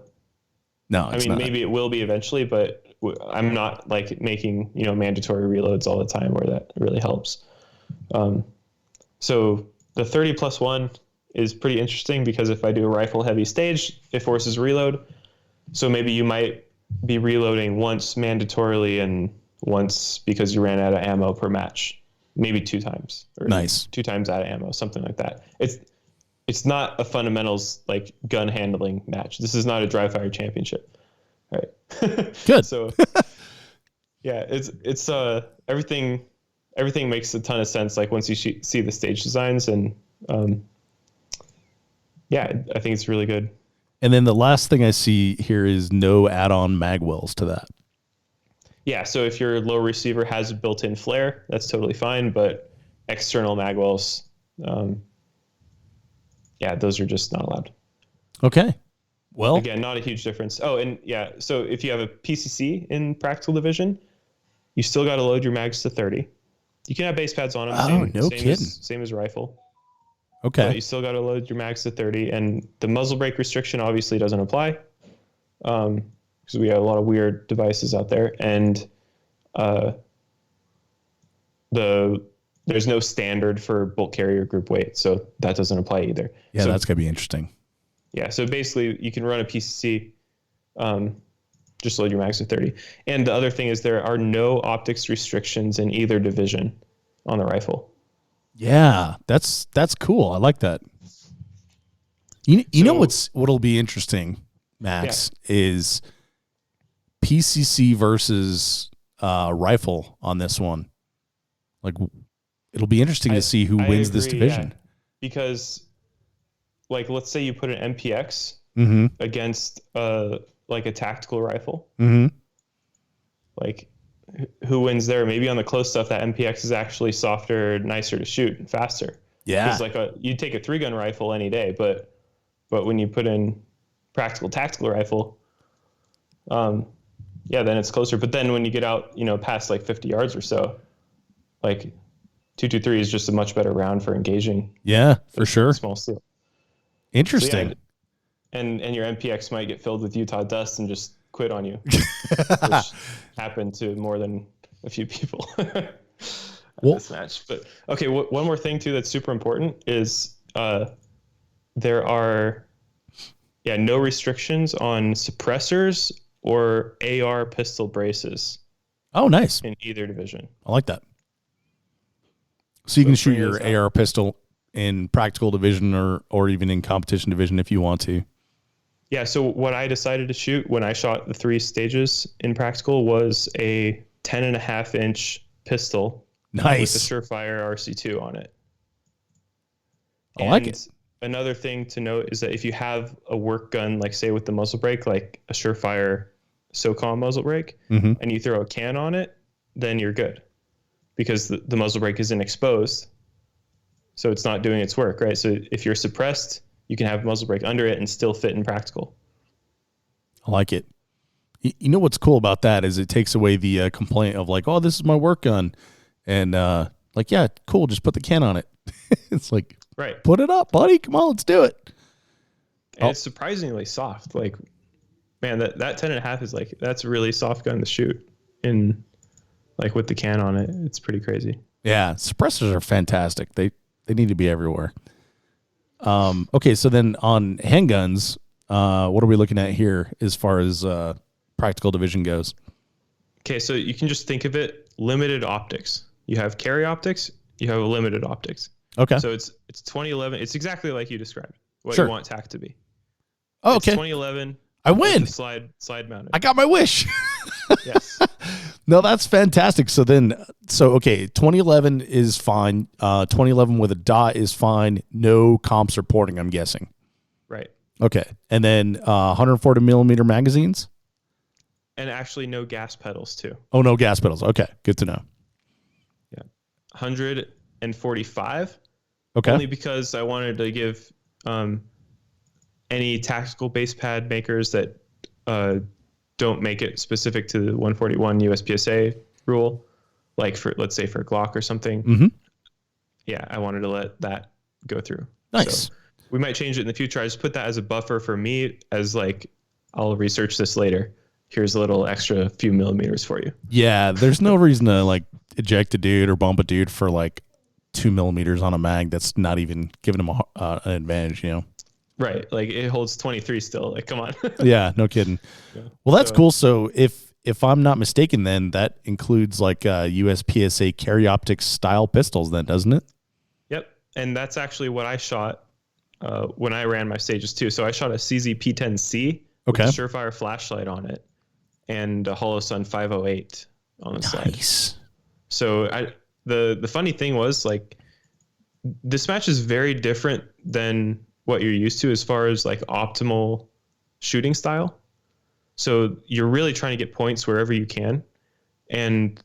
B: it will be eventually, but I'm not like making mandatory reloads all the time where that really helps. So the 30+1 is pretty interesting because if I do a rifle heavy stage, it forces reload. So maybe you might be reloading once mandatorily and once because you ran out of ammo per match, maybe 2 times. Or
A: nice.
B: 2 times out of ammo, something like that. It's not a fundamentals like gun handling match. This is not a dry fire championship. All right.
A: Good.
B: So yeah, it's everything makes a ton of sense. Like once you see the stage designs and, yeah, I think it's really good.
A: And then the last thing I see here is no add-on mag wells to that.
B: Yeah, so if your low receiver has a built-in flare, that's totally fine. But external mag wells, yeah, those are just not allowed.
A: Okay. Well,
B: again, not a huge difference. Oh, and yeah, so if you have a PCC in practical division, you still got to load your mags to 30. You can have base pads on them,
A: no kidding.
B: same as rifle.
A: Okay.
B: But you still got to load your mags to 30, and the muzzle brake restriction obviously doesn't apply, because we have a lot of weird devices out there, and there's no standard for bolt carrier group weight, so that doesn't apply either.
A: Yeah,
B: so,
A: that's gonna be interesting.
B: Yeah, so basically you can run a PCC, just load your mags to 30. And the other thing is there are no optics restrictions in either division on the rifle.
A: Yeah, that's cool. I like that. You know what'll be interesting, Max, is PCC versus rifle on this one. Like, it'll be interesting to see who wins this division.
B: Yeah. Because, like, let's say you put an MPX against like a tactical rifle. Like, who wins there? Maybe on the close stuff, that MPX is actually softer, nicer to shoot, and faster.
A: Yeah.
B: Because like you'd take a 3-gun rifle any day, but when you put in practical tactical rifle, then it's closer. But then when you get out, past like 50 yards or so, like 223 is just a much better round for engaging.
A: Yeah, for sure.
B: Small steel.
A: Interesting.
B: So and your MPX might get filled with Utah dust and just quit on you, which happened to more than a few people at this match. But okay, one more thing too that's super important is there are no restrictions on suppressors or AR pistol braces.
A: Oh, nice.
B: In either division.
A: I like that. So you can shoot your AR pistol in practical division or even in competition division if you want to.
B: Yeah, so what I decided to shoot when I shot the 3 stages in practical was a 10.5-inch pistol.
A: Nice.
B: With a Surefire RC2 on it.
A: I like it.
B: Another thing to note is that if you have a work gun, like say with the muzzle brake, like a Surefire SOCOM muzzle brake, and you throw a can on it, then you're good. Because the muzzle brake isn't exposed. So it's not doing its work, right? So if you're suppressed, you can have muzzle brake under it and still fit in practical.
A: I like it. You know what's cool about that is it takes away the complaint of like, oh, this is my work gun. And like, yeah, cool, just put the can on it. It's like,
B: right,
A: put it up, buddy. Come on, let's do it.
B: And it's surprisingly soft. Like, man, that 10.5 is like, that's a really soft gun to shoot in, like with the can on it. It's pretty crazy.
A: Yeah, suppressors are fantastic. They need to be everywhere. Okay, so then on handguns, what are we looking at here as far as practical division goes?
B: Okay, so you can just think of it limited optics. You have carry optics, you have limited optics.
A: Okay.
B: So it's 2011. It's exactly like you described what
A: Sure.
B: you want TAC to be.
A: Oh,
B: it's
A: okay.
B: 2011.
A: I win.
B: Slide mounted.
A: I got my wish.
B: Yes.
A: No, that's fantastic. So 2011 is fine. 2011 with a dot is fine. No comps or porting, I'm guessing.
B: Right.
A: Okay. And then 140 millimeter magazines?
B: And actually no gas pedals too.
A: Oh, no gas pedals. Okay. Good to know.
B: Yeah. 145.
A: Okay.
B: Only because I wanted to give any tactical base pad makers that don't make it specific to the 141 USPSA rule, like for, let's say, for Glock or something. Yeah, I wanted to let that go through.
A: Nice.
B: So we might change it in the future. I just put that as a buffer for me, as like, I'll research this later. Here's a little extra few millimeters for you.
A: Yeah, there's no reason to like eject a dude or bump a dude for like 2 millimeters on a mag. That's not even giving him an advantage, you know?
B: Right. Like it holds 23 still. Like, come on.
A: Yeah, no kidding. Yeah. Well, that's cool. So if I'm not mistaken, then that includes like USPSA carry optics style pistols then, doesn't it?
B: Yep. And that's actually what I shot when I ran my stages too. So I shot a CZ P10C with a Surefire flashlight on it and a Holosun 508 on the side.
A: Nice.
B: So the funny thing was, like, this match is very different than what you're used to as far as like optimal shooting style. So you're really trying to get points wherever you can. And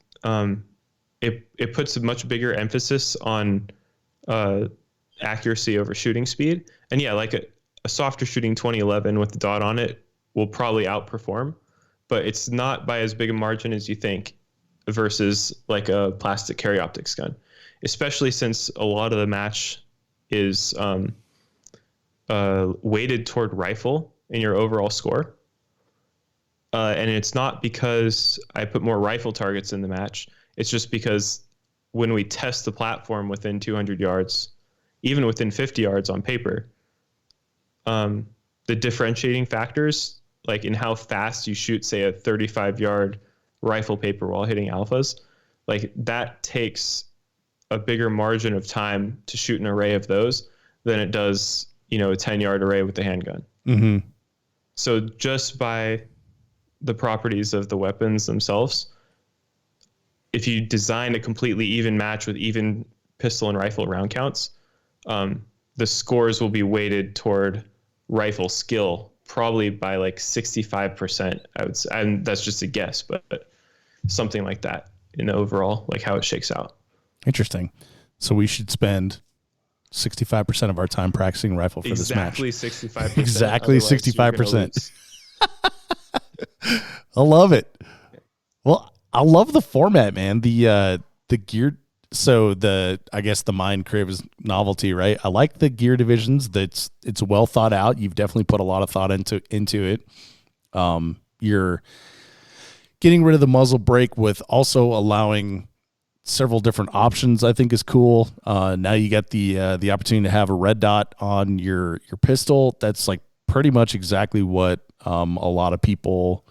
B: it puts a much bigger emphasis on accuracy over shooting speed. And yeah, like a softer shooting 2011 with the dot on it will probably outperform, but it's not by as big a margin as you think versus like a plastic carry optics gun, especially since a lot of the match is weighted toward rifle in your overall score. And it's not because I put more rifle targets in the match. It's just because when we test the platform within 200 yards, even within 50 yards on paper, the differentiating factors, like in how fast you shoot, say, a 35-yard rifle paper while hitting alphas, like that takes a bigger margin of time to shoot an array of those than it does, a 10-yard array with the handgun.
A: Mm-hmm.
B: So just by the properties of the weapons themselves, if you design a completely even match with even pistol and rifle round counts, the scores will be weighted toward rifle skill, probably by like 65%, I would say. And that's just a guess, but something like that in the overall, like how it shakes out.
A: Interesting. So we should spend 65% of our time practicing rifle for this match.
B: Exactly 65%.
A: Exactly 65%. I love it. Well, I love the format, man. The gear. So I guess the Mine Crib is novelty, right? I like the gear divisions. It's well thought out. You've definitely put a lot of thought into it. You're getting rid of the muzzle brake with also allowing several different options, I think is cool. Now you get the opportunity to have a red dot on your pistol. That's like pretty much exactly what a lot of people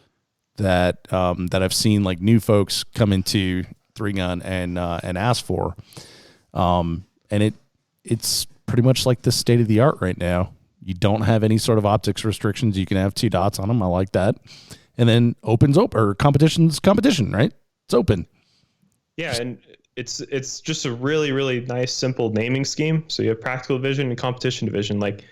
A: that I've seen, like new folks, come into 3-gun and ask for. And it's pretty much like the state of the art right now. You don't have any sort of optics restrictions. You can have 2 dots on them. I like that. And then competition's competition, right? It's open.
B: Yeah, and it's just a really, really nice, simple naming scheme. So you have practical division and competition division. Like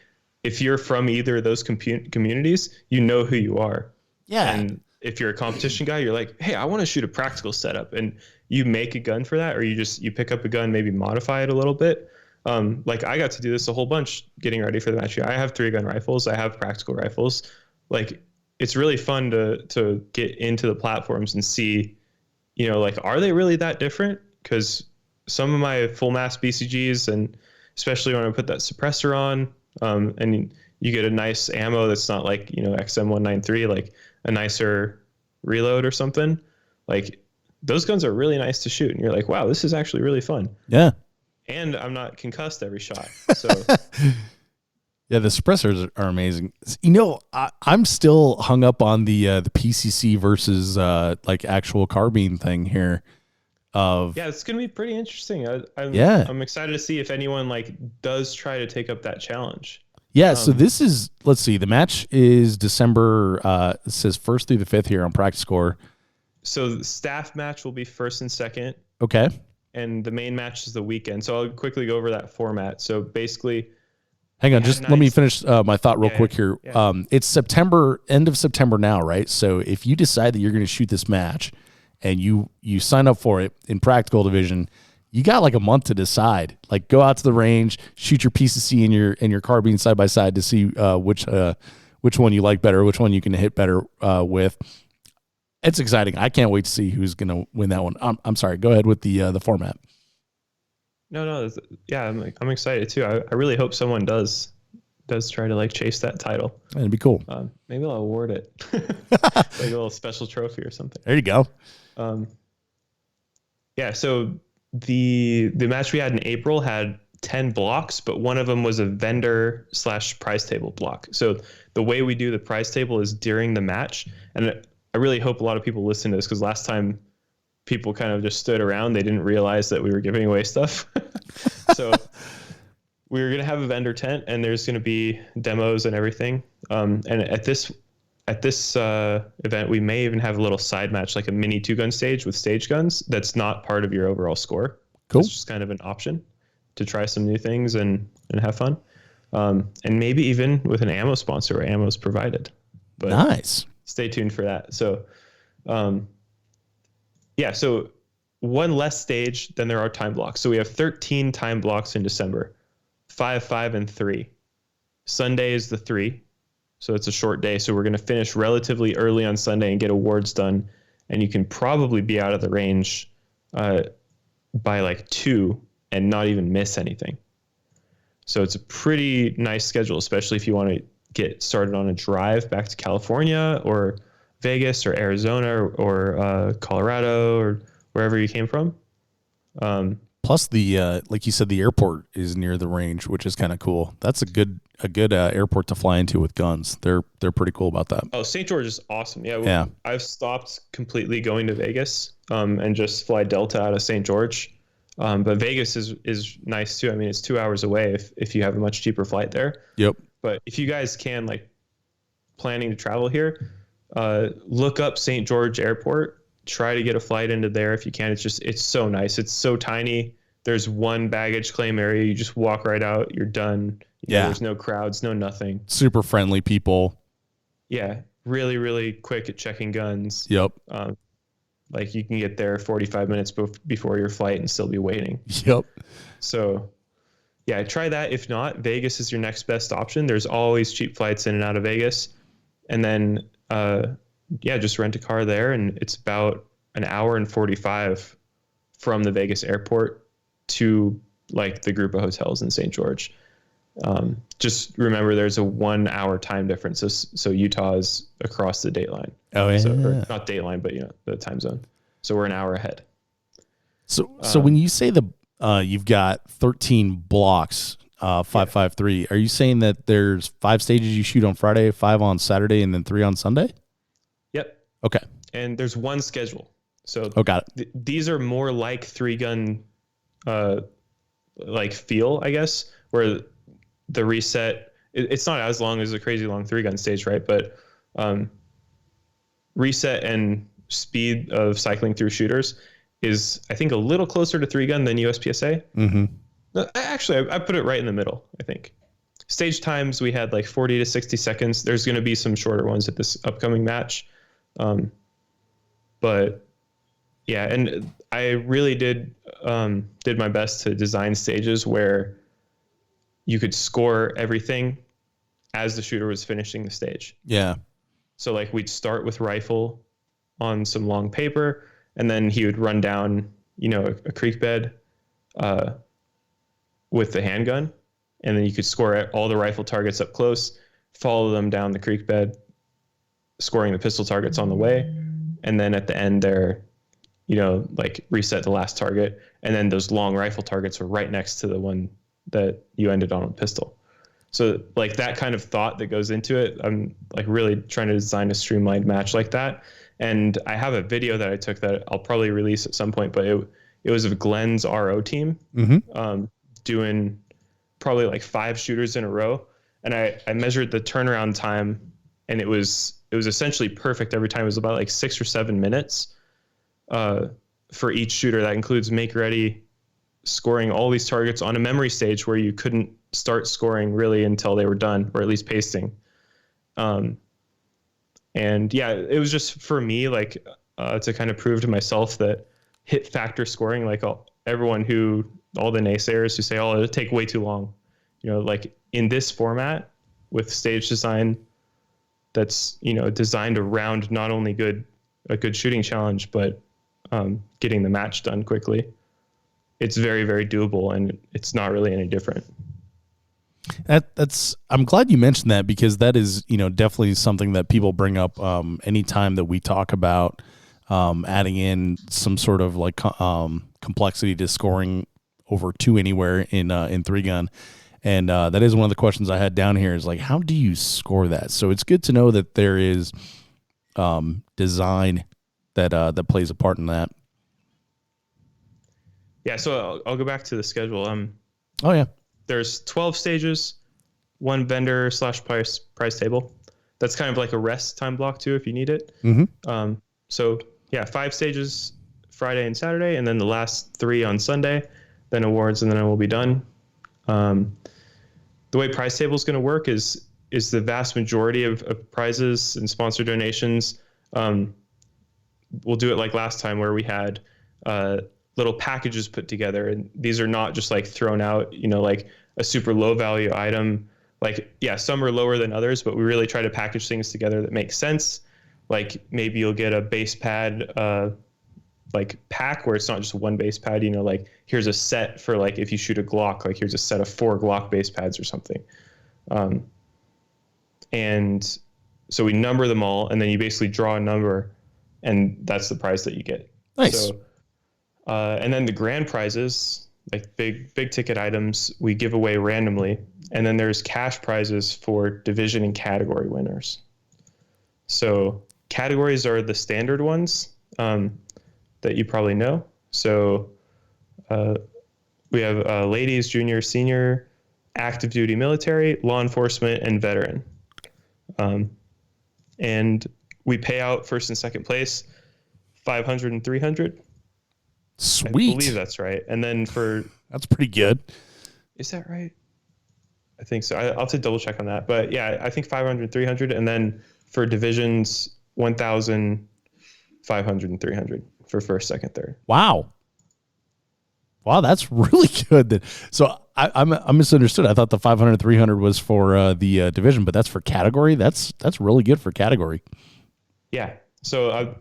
B: if you're from either of those communities, you know who you are.
A: Yeah.
B: And if you're a competition guy, you're like, hey, I want to shoot a practical setup, and you make a gun for that, or you pick up a gun, maybe modify it a little bit. Like I got to do this a whole bunch getting ready for the match. I have 3-gun rifles. I have practical rifles. Like it's really fun to get into the platforms and see, like, are they really that different? Because some of my full mass BCGs, and especially when I put that suppressor on, and you get a nice ammo that's not like, XM193, like a nicer reload or something, like those guns are really nice to shoot. And you're like, wow, this is actually really fun.
A: Yeah.
B: And I'm not concussed every shot. So
A: yeah, the suppressors are amazing. I'm still hung up on the PCC versus like actual carbine thing here.
B: Yeah, it's gonna be pretty interesting. I'm excited to see if anyone like does try to take up that challenge.
A: Yeah, so this is, let's see, the match is December, it says 1st through the 5th here on Practice Score.
B: So the staff match will be 1st and 2nd.
A: Okay.
B: And the main match is the weekend. So I'll quickly go over that format. So basically,
A: hang on, let me finish my thought real quick here.
B: Yeah.
A: It's end of September now, right? So if you decide that you're going to shoot this match and you sign up for it in Practical Division, you got like a month to decide. Like go out to the range, shoot your PCC and your carbine side by side to see which one you like better, which one you can hit better with. It's exciting. I can't wait to see who's going to win that one. I'm sorry. Go ahead with the format.
B: No. Yeah, I'm excited too. I really hope someone does try to like chase that title.
A: That'd be cool.
B: Maybe I'll award it like a little special trophy or something.
A: There you go.
B: Yeah. So the match we had in April had 10 blocks, but one of them was a vendor / prize table block. So the way we do the prize table is during the match. And I really hope a lot of people listen to this, because last time people kind of just stood around. They didn't realize that we were giving away stuff. So we were going to have a vendor tent, and there's going to be demos and everything. And at this event, we may even have a little side match, like a mini 2-gun stage with stage guns. That's not part of your overall score.
A: Cool.
B: It's just kind of an option to try some new things and have fun. And maybe even with an ammo sponsor where ammo is provided. But
A: nice.
B: Stay tuned for that. So, so one less stage than there are time blocks. So we have 13 time blocks in December, 5, 5, and 3. Sunday is the 3. So it's a short day. So we're going to finish relatively early on Sunday and get awards done. And you can probably be out of the range by like 2 and not even miss anything. So it's a pretty nice schedule, especially if you want to get started on a drive back to California or Vegas or Arizona or Colorado or wherever you came from.
A: Plus the like you said, the airport is near the range, which is kind of cool. That's a good airport to fly into with guns. They're pretty cool about that.
B: Oh, St. George is awesome.
A: Yeah.
B: I've stopped completely going to Vegas and just fly Delta out of St. George. But Vegas is nice too. I mean, it's 2 hours away if you have a much cheaper flight there.
A: Yep.
B: But if you guys can, like, planning to travel here, look up St. George Airport. Try to get a flight into there if you can. It's so nice. It's so tiny. There's one baggage claim area. You just walk right out. You're done. You know, there's no crowds, no nothing.
A: Super friendly people.
B: Yeah. Really, really quick at checking guns.
A: Yep.
B: Like you can get there 45 minutes before your flight and still be waiting.
A: Yep.
B: So yeah, try that. If not, Vegas is your next best option. There's always cheap flights in and out of Vegas. And then, just rent a car there. And it's about an hour and 45 from the Vegas airport to like the group of hotels in St. George. Just remember there's a 1 hour time difference. So Utah is across the date line.
A: Oh yeah.
B: Or not date line, but the time zone. So we're an hour ahead.
A: So when you say you've got 13 blocks, 553, are you saying that there's 5 stages you shoot on Friday, 5 on Saturday, and then 3 on Sunday?
B: Yep.
A: Okay.
B: And there's one schedule. So
A: got it.
B: These are more like 3-gun, like feel, I guess, where the reset, it's not as long as a crazy long 3-gun stage, right? But reset and speed of cycling through shooters is, I think, a little closer to 3-gun than USPSA.
A: Mm-hmm.
B: Actually, I put it right in the middle, I think. Stage times, we had like 40 to 60 seconds. There's going to be some shorter ones at this upcoming match. But yeah, and I really did my best to design stages where you could score everything as the shooter was finishing the stage.
A: Yeah.
B: So like we'd start with rifle on some long paper, and then he would run down, a creek bed with the handgun, and then you could score all the rifle targets up close, follow them down the creek bed, scoring the pistol targets on the way, and then at the end there, like reset the last target, and then those long rifle targets were right next to the one that you ended on a pistol. So like that kind of thought that goes into it, I'm like really trying to design a streamlined match like that. And I have a video that I took that I'll probably release at some point, but it was of Glenn's RO team, doing probably like 5 shooters in a row. And I measured the turnaround time, and it was essentially perfect every time. It was about like 6 or 7 minutes for each shooter. That includes make ready, scoring all these targets on a memory stage where you couldn't start scoring really until they were done, or at least pasting. And yeah, it was just for me, like to kind of prove to myself that hit factor scoring, like all the naysayers who say, oh, it'll take way too long. Like in this format with stage design that's, designed around not only a good shooting challenge, but getting the match done quickly. It's very, very doable, and it's not really any different.
A: I'm glad you mentioned that, because that is, definitely something that people bring up anytime that we talk about adding in some sort of like complexity to scoring over 2 anywhere in 3-gun. And that is one of the questions I had down here, is like, how do you score that? So it's good to know that there is design that plays a part in that.
B: Yeah, so I'll go back to the schedule.
A: Oh yeah,
B: there's 12 stages, 1 vendor / prize table. That's kind of like a rest time block too, if you need it.
A: Mm-hmm.
B: So yeah, 5 stages Friday and Saturday, and then the last 3 on Sunday, then awards, and then we'll be done. The way prize table is going to work is the vast majority of prizes and sponsor donations. We'll do it like last time, where we had little packages put together, and these are not just like thrown out, like a super low value item like, yeah, some are lower than others, but we really try to package things together that make sense. Like maybe you'll get a base pad, like pack where it's not just one base pad, you know, like here's a set for like, if you shoot a Glock, like here's a set of 4 Glock base pads or something. And so we number them all, and then you basically draw a number, and that's the prize that you get.
A: Nice.
B: So, and then the grand prizes, like big ticket items, we give away randomly. And then there's cash prizes for division and category winners. So categories are the standard ones that you probably know. So we have ladies, junior, senior, active duty military, law enforcement, and veteran. And we pay out first and second place, 500 and 300.
A: Sweet.
B: I believe that's right. And then
A: that's pretty good.
B: Is that right? I think so. I'll have to double check on that. But yeah, I think 500, 300. And then for divisions, 1,500 and 300 for first, second, third.
A: Wow. That's really good. So I misunderstood. I thought the 500, 300 was for the division, but that's for category. That's really good for category.
B: Yeah. So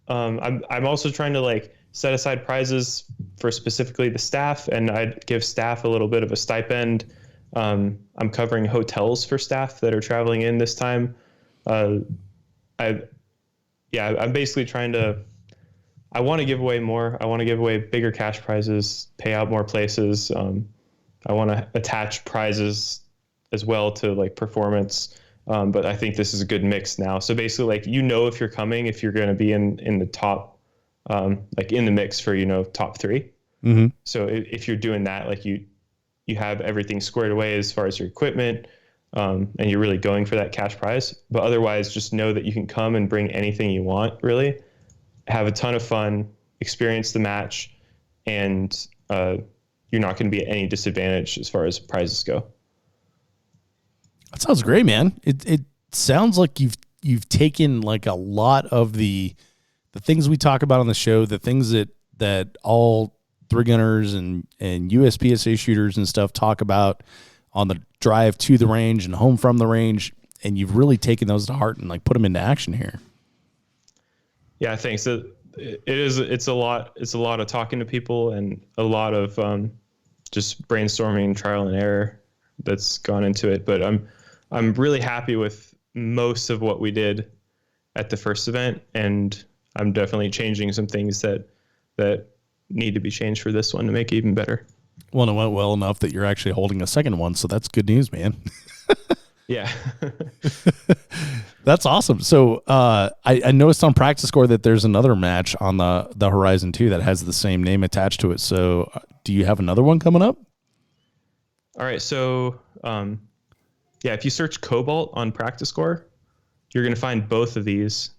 B: I'm also trying to like set aside prizes for specifically the staff, and I'd give staff a little bit of a stipend. I'm covering hotels for staff that are traveling in this time. I'm basically trying to. I want to give away more. I want to give away bigger cash prizes, pay out more places. I want to attach prizes as well to like performance. But I think this is a good mix now. So basically, like, you know, if you're coming, if you're going to be in the top, like in the mix for, you know, top 3.
A: Mm-hmm.
B: So if you're doing that, like you have everything squared away as far as your equipment, and you're really going for that cash prize. But otherwise, just know that you can come and bring anything you want, really. Have a ton of fun, experience the match, and you're not going to be at any disadvantage as far as prizes go.
A: That sounds great, man. It sounds like you've taken like a lot of the things we talk about on the show, the things that all 3 gunners and USPSA shooters and stuff talk about on the drive to the range and home from the range, and you've really taken those to heart and like put them into action here.
B: Yeah, thanks. It's a lot of talking to people and a lot of just brainstorming, trial and error that's gone into it. But I'm really happy with most of what we did at the first event, and I'm definitely changing some things that need to be changed for this one to make it even better.
A: Well, it went well enough that you're actually holding a second one, so that's good news, man.
B: Yeah.
A: That's awesome. So I noticed on Practice Score that there's another match on the horizon too that has the same name attached to it. So do you have another one coming up?
B: All right. So if you search Cobalt on Practice Score, you're going to find both of these.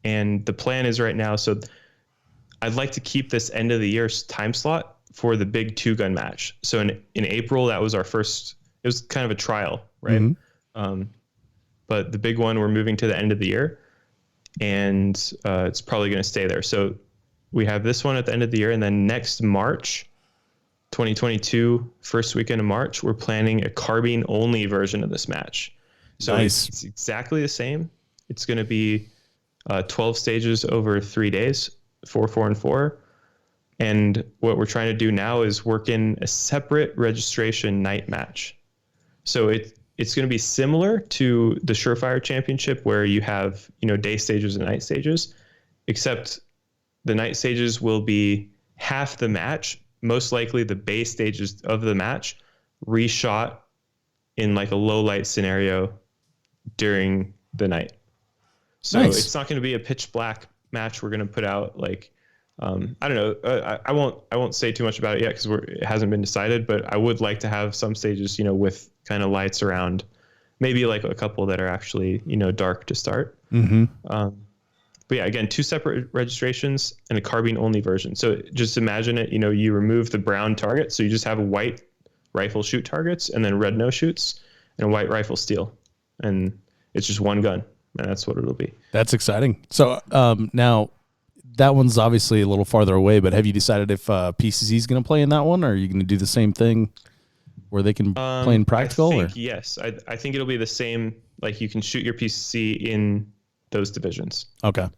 B: And the plan is right now, so I'd like to keep this end of the year time slot for the big 2-gun match. So in April, that was our first, it was kind of a trial, right? Mm-hmm. But the big one, we're moving to the end of the year, and it's probably going to stay there. So we have this one at the end of the year, and then next March, 2022, first weekend of March, we're planning a carbine-only version of this match. So nice. It's exactly the same. It's going to be 12 stages over 3 days, 4, 4, and 4. And what we're trying to do now is work in a separate registration night match. So it's going to be similar to the Surefire Championship, where you have, you know, day stages and night stages, except the night stages will be half the match, most likely the base stages of the match, reshot in like a low light scenario during the night. So nice. It's not going to be a pitch black match. We're going to put out like, I don't know. I won't say too much about it yet because it hasn't been decided, but I would like to have some stages, you know, with kind of lights around, maybe like a couple that are actually, you know, dark to start.
A: Mm-hmm.
B: But yeah, again, 2 separate registrations and a carbine only version. So just imagine it, you know, you remove the brown target. So you just have white rifle shoot targets and then red no shoots and a white rifle steel. And it's just one gun. And that's what it'll be.
A: That's exciting. So now that one's obviously a little farther away, but have you decided if PCC is going to play in that one, or are you going to do the same thing? where they can play in practical?
B: I think yes. I think it'll be the same. Like you can shoot your PCC in those divisions.
A: Okay.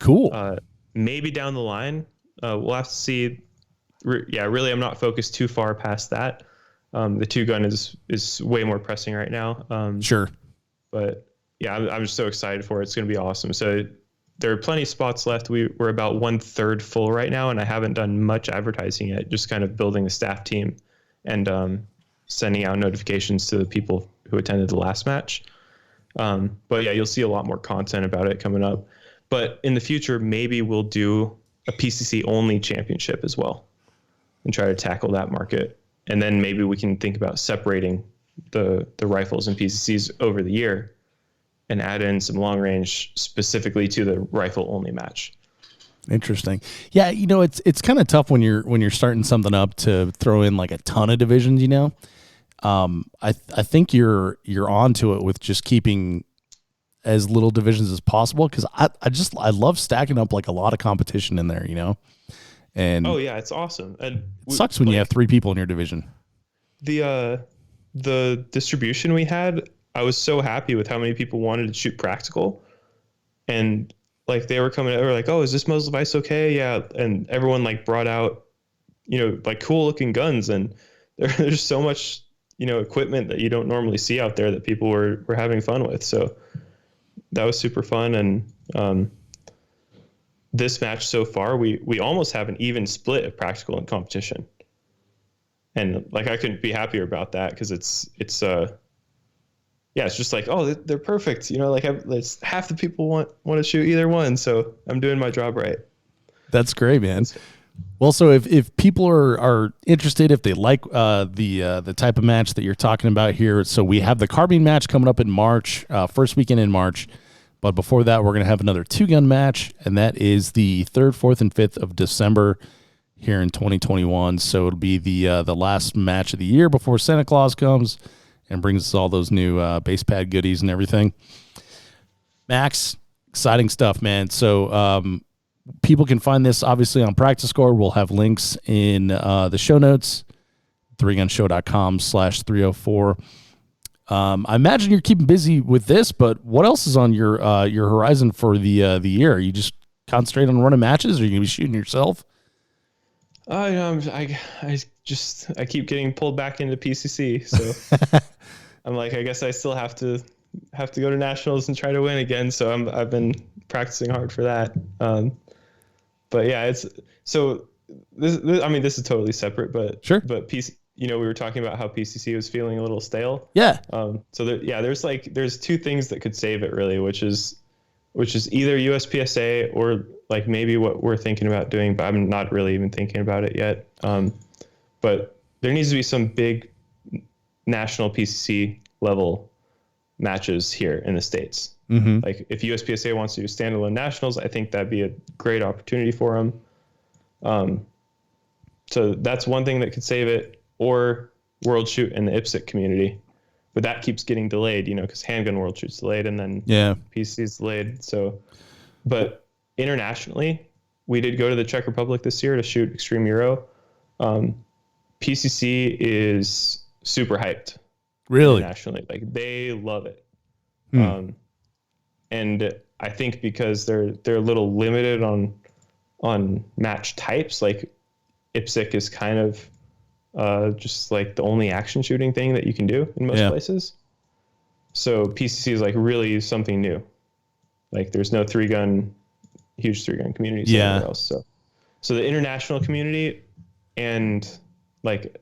A: Cool.
B: Maybe down the line, we'll have to see. Really, I'm not focused too far past that. The 2-gun is way more pressing right now.
A: Sure.
B: But yeah, I'm just so excited for it. It's going to be awesome. So there are plenty of spots left. We're about 1/3 full right now, and I haven't done much advertising yet. Just kind of building a staff team and sending out notifications to the people who attended the last match. But yeah, you'll see a lot more content about it coming up. But in the future, maybe we'll do a PCC only championship as well and try to tackle that market. And then maybe we can think about separating the rifles and PCCs over the year and add in some long range specifically to the rifle only match.
A: Interesting. Yeah. It's kind of tough when you're starting something up to throw in like a ton of divisions, I think you're onto it with just keeping as little divisions as possible. Cause I love stacking up like a lot of competition in there, and
B: oh yeah, it's awesome. And
A: it sucks when you have 3 people in your division.
B: The distribution we had, I was so happy with how many people wanted to shoot practical, and like they were coming over like, oh, is this muzzle device okay? Yeah. And everyone like brought out, like cool looking guns, and there's so much, equipment that you don't normally see out there that people were having fun with. So that was super fun. And this match so far, we almost have an even split of practical and competition. And like, I couldn't be happier about that, because it's just like, oh, they're perfect. Like it's half the people want to shoot either one. So I'm doing my job right.
A: That's great, man. Well, so if people are interested, if they like the type of match that you're talking about here, so we have the carbine match coming up in March, first weekend in March. But before that, we're going to have another 2-gun match, and that is the 3rd, 4th, and 5th of December here in 2021. So it'll be the last match of the year before Santa Claus comes and brings us all those new base pad goodies and everything. Max, exciting stuff, man. So people can find this obviously on Practice Score. We'll have links in the show notes, 3gunshow.com/304. I imagine you're keeping busy with this, but what else is on your horizon for the year? Are you just concentrate on running matches, or are you gonna be shooting yourself?
B: I keep getting pulled back into PCC, so I'm like, I guess I still have to go to nationals and try to win again. So I've been practicing hard for that. But yeah, it's so this is totally separate, but
A: sure.
B: But we were talking about how PCC was feeling a little stale.
A: Yeah.
B: So there's 2 things that could save it really, which is either USPSA or like maybe what we're thinking about doing, but I'm not really even thinking about it yet. But there needs to be some big national PCC level matches here in the States.
A: Mm-hmm.
B: Like if USPSA wants to do standalone nationals, I think that'd be a great opportunity for them. So that's one thing that could save it, or World Shoot in the IPSC community. But that keeps getting delayed, because Handgun World Shoot's delayed and then PCC's delayed. So, but internationally, we did go to the Czech Republic this year to shoot Extreme Euro. PCC is super hyped.
A: Really?
B: Internationally. Like they love it. And I think because they're a little limited on match types, like IPSC is kind of just like the only action shooting thing that you can do in most places. So PCC is like really something new. Like there's no huge 3-gun community anywhere else. So the international community and like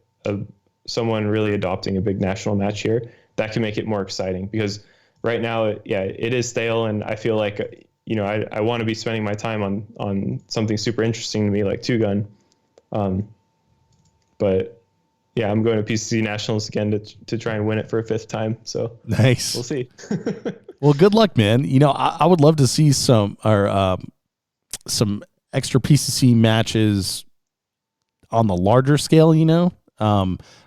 B: someone really adopting a big national match here, that can make it more exciting, because right now, it is stale, and I feel like, I want to be spending my time on something super interesting to me, like 2-gun. But yeah, I'm going to PCC Nationals again to try and win it for a 5th time. So
A: nice.
B: We'll see.
A: Well, good luck, man. I would love to see some extra PCC matches on the larger scale. I don't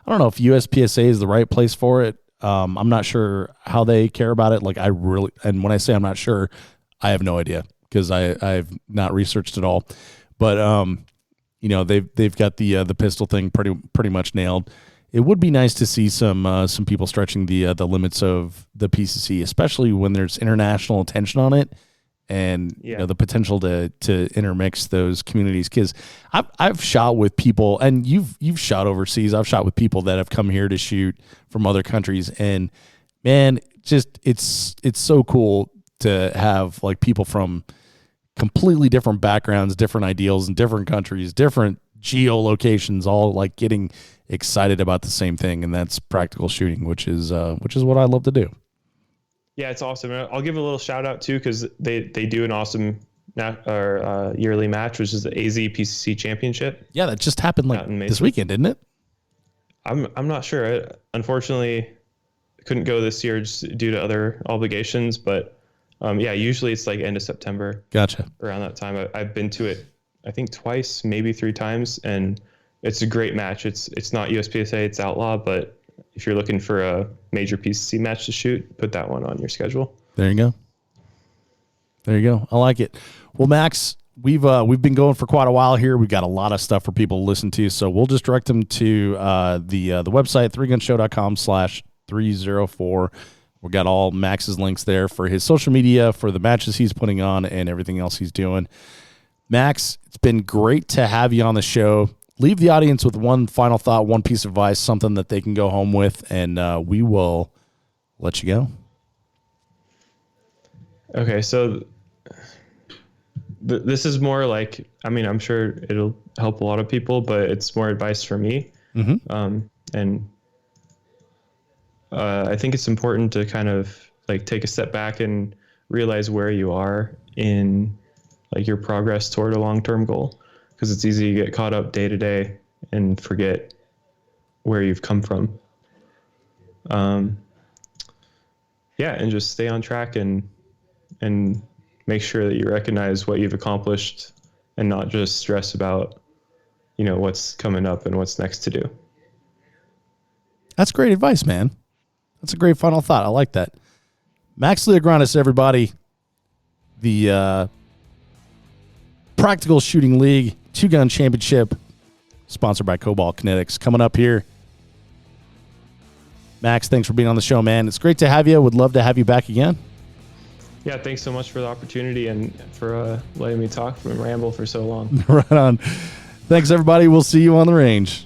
A: know if USPSA is the right place for it. I'm not sure how they care about it. Like and when I say I'm not sure, I have no idea, because I've not researched it all. But they've got the pistol thing pretty much nailed. it would be nice to see some people stretching the limits of the PCC, especially when there's international attention on it, and the potential to intermix those communities. Because I've shot with people, and you've shot overseas. I've shot with people that have come here to shoot from other countries, and man, just it's so cool to have like people from completely different backgrounds, different ideals in different countries, different geolocations, all like getting excited about the same thing, and that's practical shooting, which is what I love to do.
B: Yeah, it's awesome. I'll give a little shout out too, because they do an awesome yearly match, which is the AZ PCC Championship.
A: Yeah, that just happened like this weekend, didn't it?
B: I'm not sure. Unfortunately, couldn't go this year just due to other obligations, but usually it's like end of September.
A: Gotcha.
B: Around that time, I've been to it, I think twice, maybe 3 times, and it's a great match. It's not USPSA, it's outlaw, but if you're looking for a major PCC match to shoot, put that one on your schedule.
A: There you go. I like it. Well, Max, we've been going for quite a while here. We've got a lot of stuff for people to listen to, so we'll just direct them to the website 3gunshow.com/304. We got all Max's links there for his social media, for the matches he's putting on, and everything else he's doing. Max, it's been great to have you on the show. Leave the audience with one final thought, one piece of advice, something that they can go home with, and we will let you go.
B: Okay, so this is more like, I mean, I'm sure it'll help a lot of people, but it's more advice for me. And I think it's important to kind of like take a step back and realize where you are in like your progress toward a long-term goal, because it's easy to get caught up day to day and forget where you've come from. And just stay on track and make sure that you recognize what you've accomplished and not just stress about, what's coming up and what's next to do.
A: That's great advice, man. That's a great final thought. I like that. Max Leograndis, everybody. The Practical Shooting League 2-Gun Championship, sponsored by Cobalt Kinetics, coming up here. Max, thanks for being on the show, man. It's great to have you. Would love to have you back again.
B: Yeah, thanks so much for the opportunity and for letting me talk and ramble for so long.
A: Right on. Thanks, everybody. We'll see you on the range.